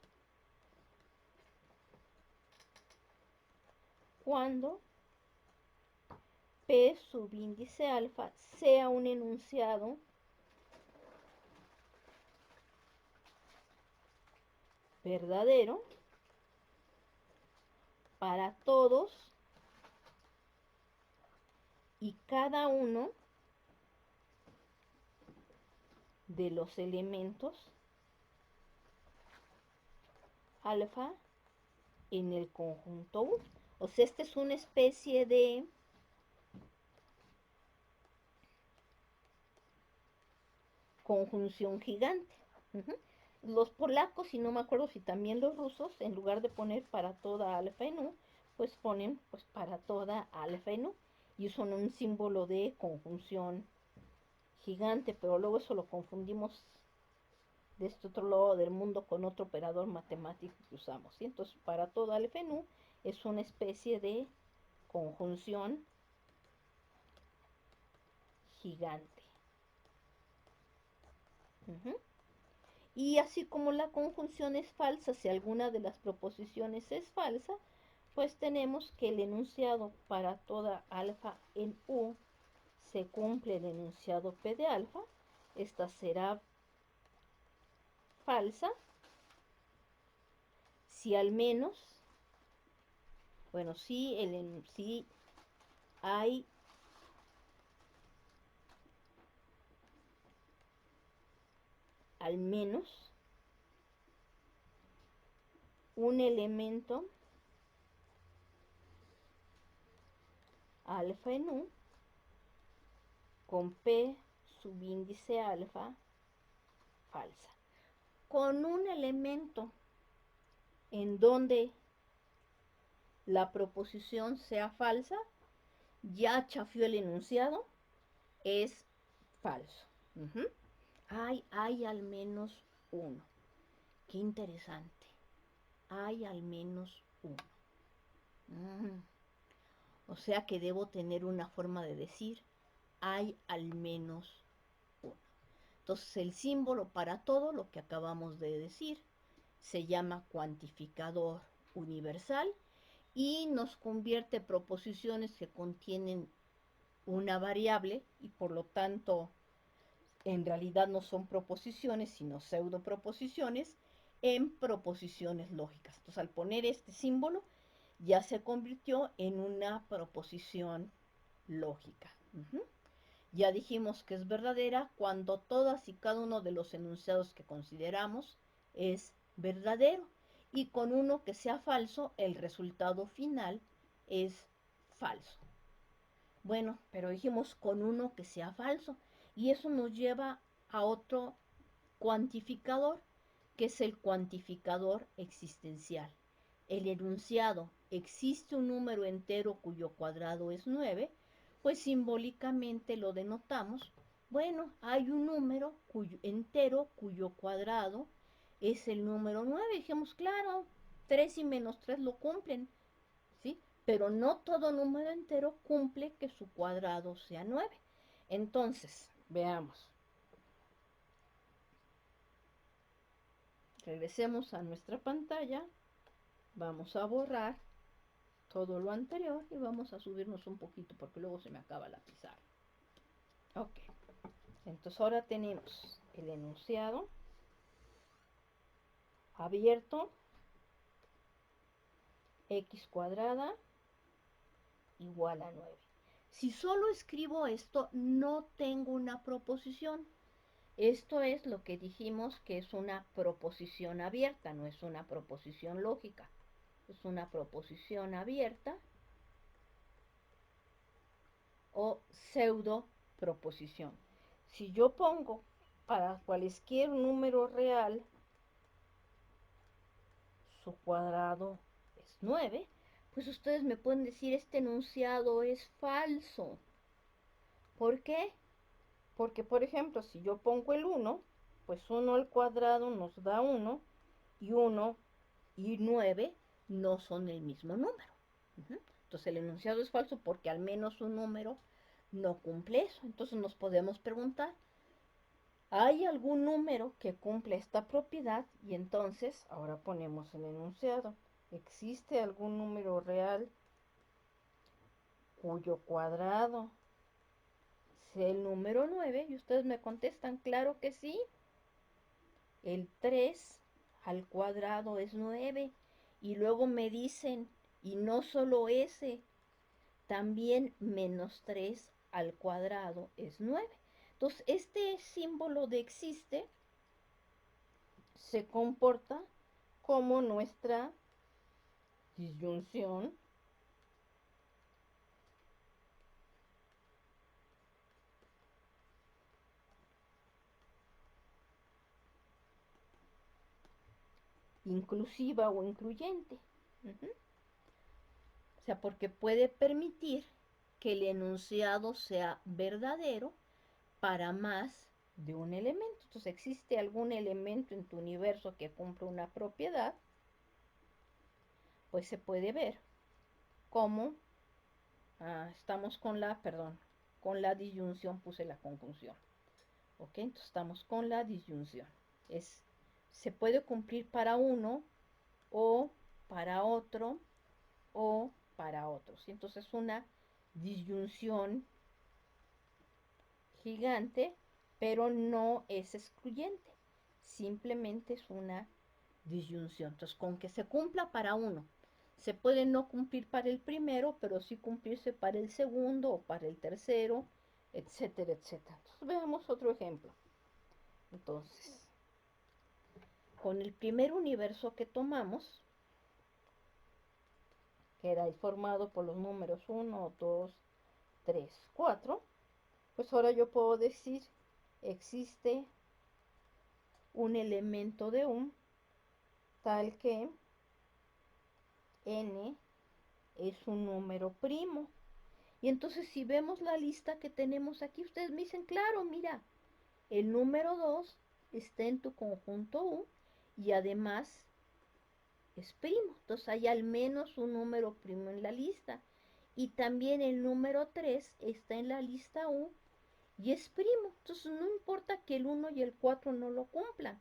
cuando P subíndice alfa sea un enunciado verdadero para todos y cada uno de los elementos alfa en el conjunto U. O sea, esta es una especie de conjunción gigante. Los polacos, y no me acuerdo si también los rusos, en lugar de poner para toda alfa en U, pues ponen pues para toda alfa en U. Y son un símbolo de conjunción gigante, pero luego eso lo confundimos de este otro lado del mundo con otro operador matemático que usamos. ¿Sí? Entonces, para toda alfa en U es una especie de conjunción gigante. Y así como la conjunción es falsa, si alguna de las proposiciones es falsa, pues tenemos que el enunciado para toda alfa en U se cumple el enunciado P de alfa. Esta será falsa si al menos, bueno, si hay al menos un elemento alfa en U con P subíndice alfa falsa. Con un elemento en donde la proposición sea falsa, ya chafió el enunciado, es falso. Hay al menos uno. Qué interesante. Hay al menos uno. O sea que debo tener una forma de decir hay al menos uno. Entonces el símbolo para todo lo que acabamos de decir se llama cuantificador universal y nos convierte proposiciones que contienen una variable y por lo tanto en realidad no son proposiciones sino pseudo proposiciones en proposiciones lógicas. Entonces al poner este símbolo ya se convirtió en una proposición lógica. Ya dijimos que es verdadera cuando todas y cada uno de los enunciados que consideramos es verdadero y con uno que sea falso el resultado final es falso. Bueno, pero dijimos con uno que sea falso Y eso nos lleva a otro cuantificador, que es el cuantificador existencial. El enunciado, existe un número entero cuyo cuadrado es 9, pues simbólicamente lo denotamos. Bueno, hay un número entero cuyo cuadrado es el número 9. Dijimos, claro, 3 y menos 3 lo cumplen, ¿sí? Pero no todo número entero cumple que su cuadrado sea 9. Entonces, veamos. Regresemos a nuestra pantalla. Vamos a borrar todo lo anterior y vamos a subirnos un poquito porque luego se me acaba la pizarra. Ok. Entonces ahora tenemos el enunciado abierto, x cuadrada igual a 9. Si solo escribo esto, no tengo una proposición. Esto es lo que dijimos que es una proposición abierta, no es una proposición lógica. Es una proposición abierta o pseudo proposición. Si yo pongo para cualquier número real, su cuadrado es 9, pues ustedes me pueden decir, este enunciado es falso. ¿Por qué? Porque, por ejemplo, si yo pongo el 1, pues 1 al cuadrado nos da 1, y 1 y 9 no son el mismo número. Entonces el enunciado es falso porque al menos un número no cumple eso. Entonces nos podemos preguntar, ¿hay algún número que cumple esta propiedad? Y entonces, ahora ponemos el enunciado. ¿Existe algún número real cuyo cuadrado sea el número 9? Y ustedes me contestan, claro que sí. El 3 al cuadrado es 9. Y luego me dicen, y no solo ese, también menos 3 al cuadrado es 9. Entonces, este símbolo de existe se comporta como nuestra disyunción inclusiva o incluyente. O sea, porque puede permitir que el enunciado sea verdadero para más de un elemento. Entonces, existe algún elemento en tu universo que cumple una propiedad, pues se puede ver como estamos con la disyunción, puse la conjunción. Ok, entonces estamos con la disyunción. Se puede cumplir para uno o para otro o para otros. Y entonces es una disyunción gigante, pero no es excluyente. Simplemente es una disyunción. Entonces, con que se cumpla para uno, se puede no cumplir para el primero, pero sí cumplirse para el segundo o para el tercero, etcétera, etcétera. Entonces, veamos otro ejemplo. Entonces, con el primer universo que tomamos, que era formado por los números 1, 2, 3, 4, pues ahora yo puedo decir, existe un elemento de un tal que n es un número primo. Y entonces si vemos la lista que tenemos aquí, ustedes me dicen, claro, mira, el número 2 está en tu conjunto U y además es primo. Entonces hay al menos un número primo en la lista. Y también el número 3 está en la lista U y es primo. Entonces no importa que el 1 y el 4 no lo cumplan.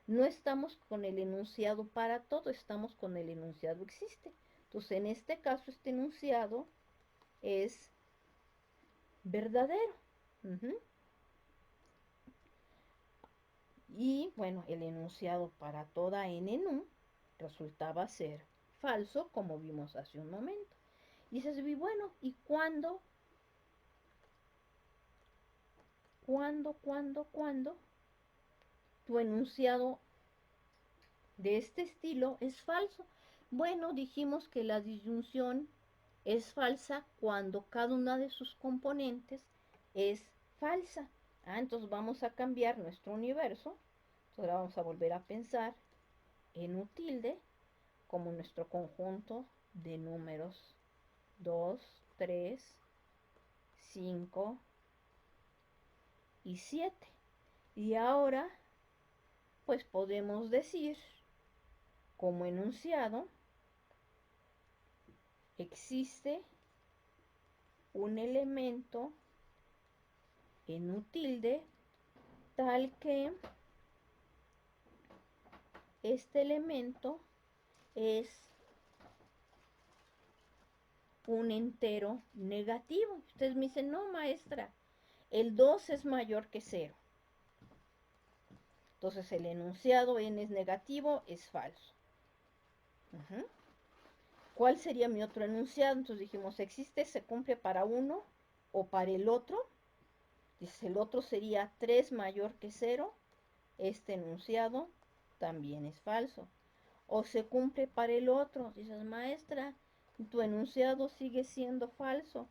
No estamos con el enunciado para todo, estamos con el enunciado existe. Entonces en este caso este enunciado es verdadero. Y bueno, el enunciado para toda n nu resultaba ser falso, como vimos hace un momento. Y dices, y bueno, ¿y cuándo tu enunciado de este estilo es falso? Bueno, dijimos que la disyunción es falsa cuando cada una de sus componentes es falsa. Entonces vamos a cambiar nuestro universo. Entonces ahora vamos a volver a pensar en U tilde como nuestro conjunto de números 2, 3, 5 y 7. Y ahora, pues podemos decir, como enunciado, existe un elemento en U tilde tal que este elemento es un entero negativo. Ustedes me dicen, no, maestra, el 2 es mayor que 0. Entonces el enunciado n es negativo, es falso. ¿Cuál sería mi otro enunciado? Entonces dijimos, existe, se cumple para uno o para el otro. Dice, el otro sería 3 mayor que 0. Este enunciado también es falso. O se cumple para el otro. Dices, maestra, tu enunciado sigue siendo falso.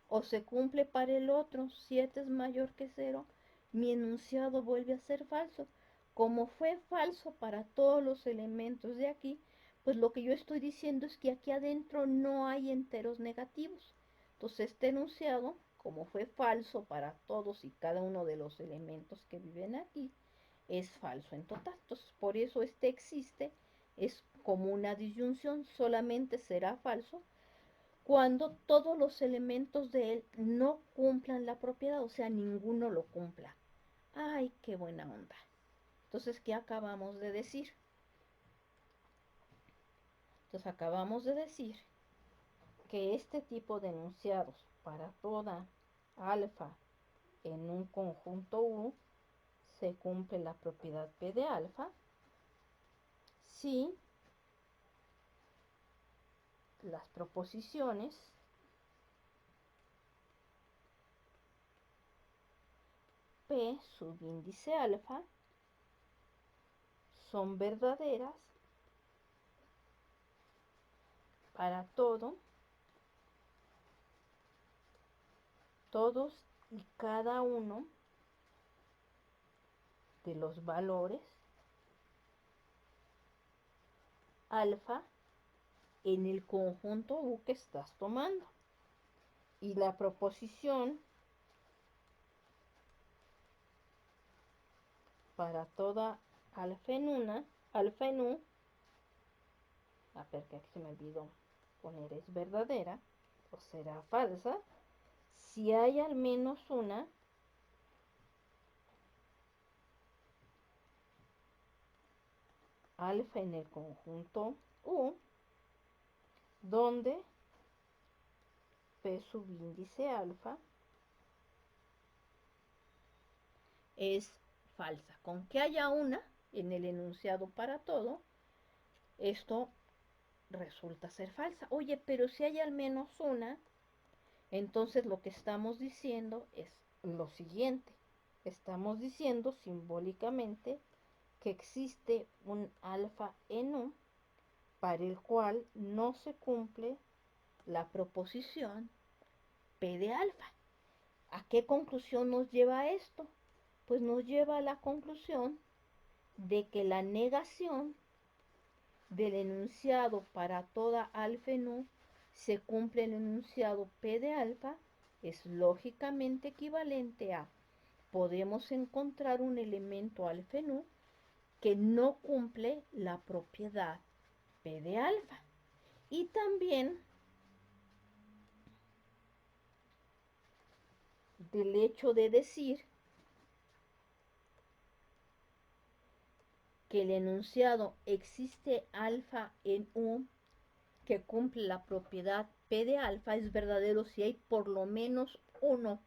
O se cumple para el otro, 7 es mayor que 0, mi enunciado vuelve a ser falso. Como fue falso para todos los elementos de aquí, pues lo que yo estoy diciendo es que aquí adentro no hay enteros negativos. Entonces este enunciado, como fue falso para todos y cada uno de los elementos que viven aquí, es falso en total. Entonces por eso este existe, es como una disyunción, solamente será falso cuando todos los elementos de él no cumplan la propiedad, o sea, ninguno lo cumpla. ¡Ay, qué buena onda! Entonces, ¿qué acabamos de decir? Entonces, acabamos de decir que este tipo de enunciados para toda alfa en un conjunto U se cumple la propiedad P de alfa si las proposiciones P subíndice alfa son verdaderas para todos y cada uno de los valores alfa en el conjunto U que estás tomando. Y la proposición para toda alfa en U, a ver que aquí se me olvidó poner, es verdadera o será falsa, si hay al menos una alfa en el conjunto U, donde P subíndice alfa es falsa. Con que haya una en el enunciado para todo, esto resulta ser falsa. Oye, pero si hay al menos una, entonces lo que estamos diciendo es lo siguiente. Estamos diciendo simbólicamente que existe un alfa en U para el cual no se cumple la proposición P de alfa. ¿A qué conclusión nos lleva esto? Pues nos lleva a la conclusión de que la negación del enunciado para toda alfa en U se cumple el enunciado P de alfa, es lógicamente equivalente a podemos encontrar un elemento alfa en U que no cumple la propiedad P de alfa. Y también del hecho de decir que el enunciado existe alfa en U que cumple la propiedad P de alfa es verdadero si hay por lo menos uno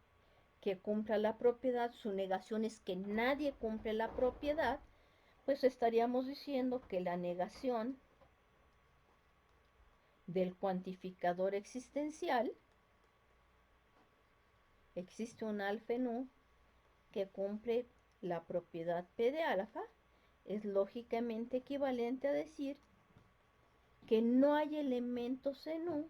que cumpla la propiedad. Su negación es que nadie cumple la propiedad, pues estaríamos diciendo que la negación del cuantificador existencial, existe un alfa en U que cumple la propiedad P de alfa, es lógicamente equivalente a decir que no hay elementos en U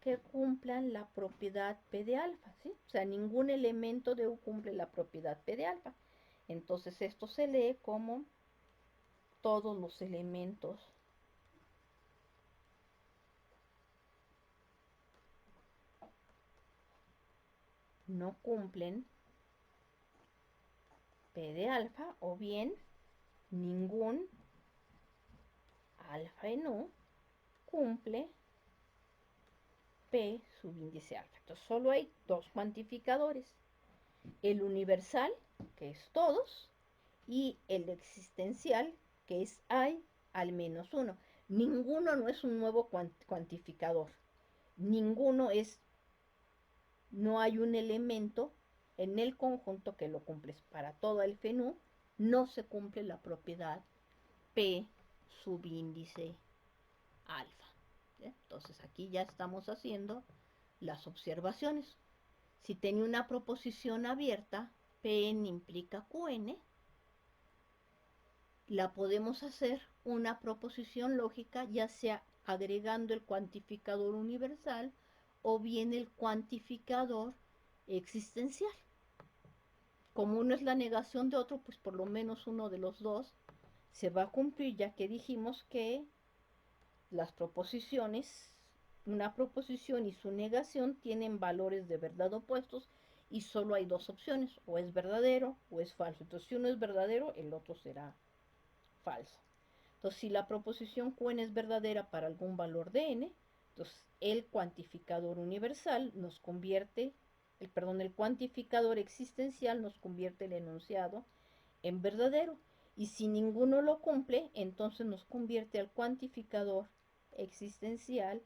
que cumplan la propiedad P de alfa, ¿sí? O sea, ningún elemento de U cumple la propiedad P de alfa. Entonces esto se lee como todos los elementos no cumplen P de alfa, o bien ningún alfa en U cumple P subíndice alfa. Entonces solo hay dos cuantificadores, el universal, que es todos, y el existencial, que es I al menos uno. Ninguno no es un nuevo cuantificador. Ninguno es, no hay un elemento en el conjunto que lo cumples. Para todo el FENU no se cumple la propiedad P subíndice alfa. Entonces aquí ya estamos haciendo las observaciones. Si tenía una proposición abierta, Pn implica Qn, la podemos hacer una proposición lógica, ya sea agregando el cuantificador universal o bien el cuantificador existencial. Como uno es la negación de otro, pues por lo menos uno de los dos se va a cumplir, ya que dijimos que las proposiciones, una proposición y su negación tienen valores de verdad opuestos y solo hay dos opciones, o es verdadero o es falso. Entonces, si uno es verdadero, el otro será falso. Entonces, si la proposición Qn es verdadera para algún valor de n, entonces el cuantificador universal nos convierte, el cuantificador existencial nos convierte el enunciado en verdadero. Y si ninguno lo cumple, entonces nos convierte al cuantificador existencial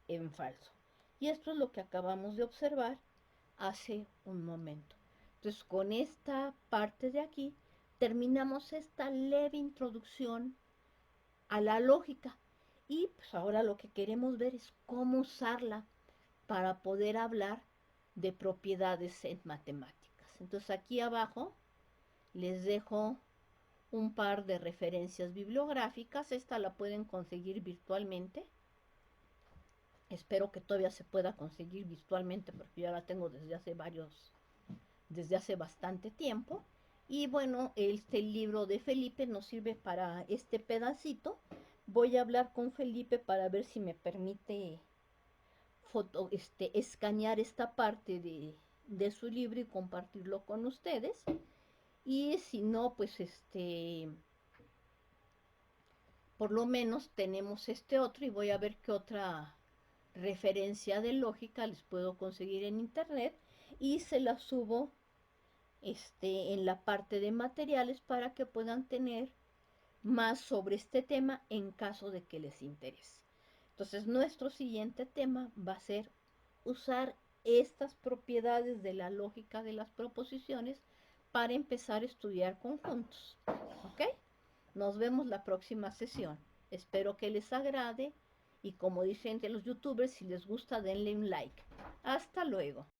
en falso. Y esto es lo que acabamos de observar hace un momento. Entonces, con esta parte de aquí, terminamos esta leve introducción a la lógica. Y pues ahora lo que queremos ver es cómo usarla para poder hablar de propiedades en matemáticas. Entonces, aquí abajo les dejo un par de referencias bibliográficas. Esta la pueden conseguir virtualmente. Espero que todavía se pueda conseguir virtualmente porque ya la tengo desde hace bastante tiempo. Y bueno, este libro de Felipe nos sirve para este pedacito. Voy a hablar con Felipe para ver si me permite escanear esta parte de su libro y compartirlo con ustedes. Y si no, pues por lo menos tenemos este otro y voy a ver qué otra referencia de lógica les puedo conseguir en internet y se la subo en la parte de materiales para que puedan tener más sobre este tema en caso de que les interese. Entonces nuestro siguiente tema va a ser usar estas propiedades de la lógica de las proposiciones para empezar a estudiar conjuntos. ¿Ok? Nos vemos la próxima sesión. Espero que les agrade y como dicen los youtubers, si les gusta denle un like. Hasta luego.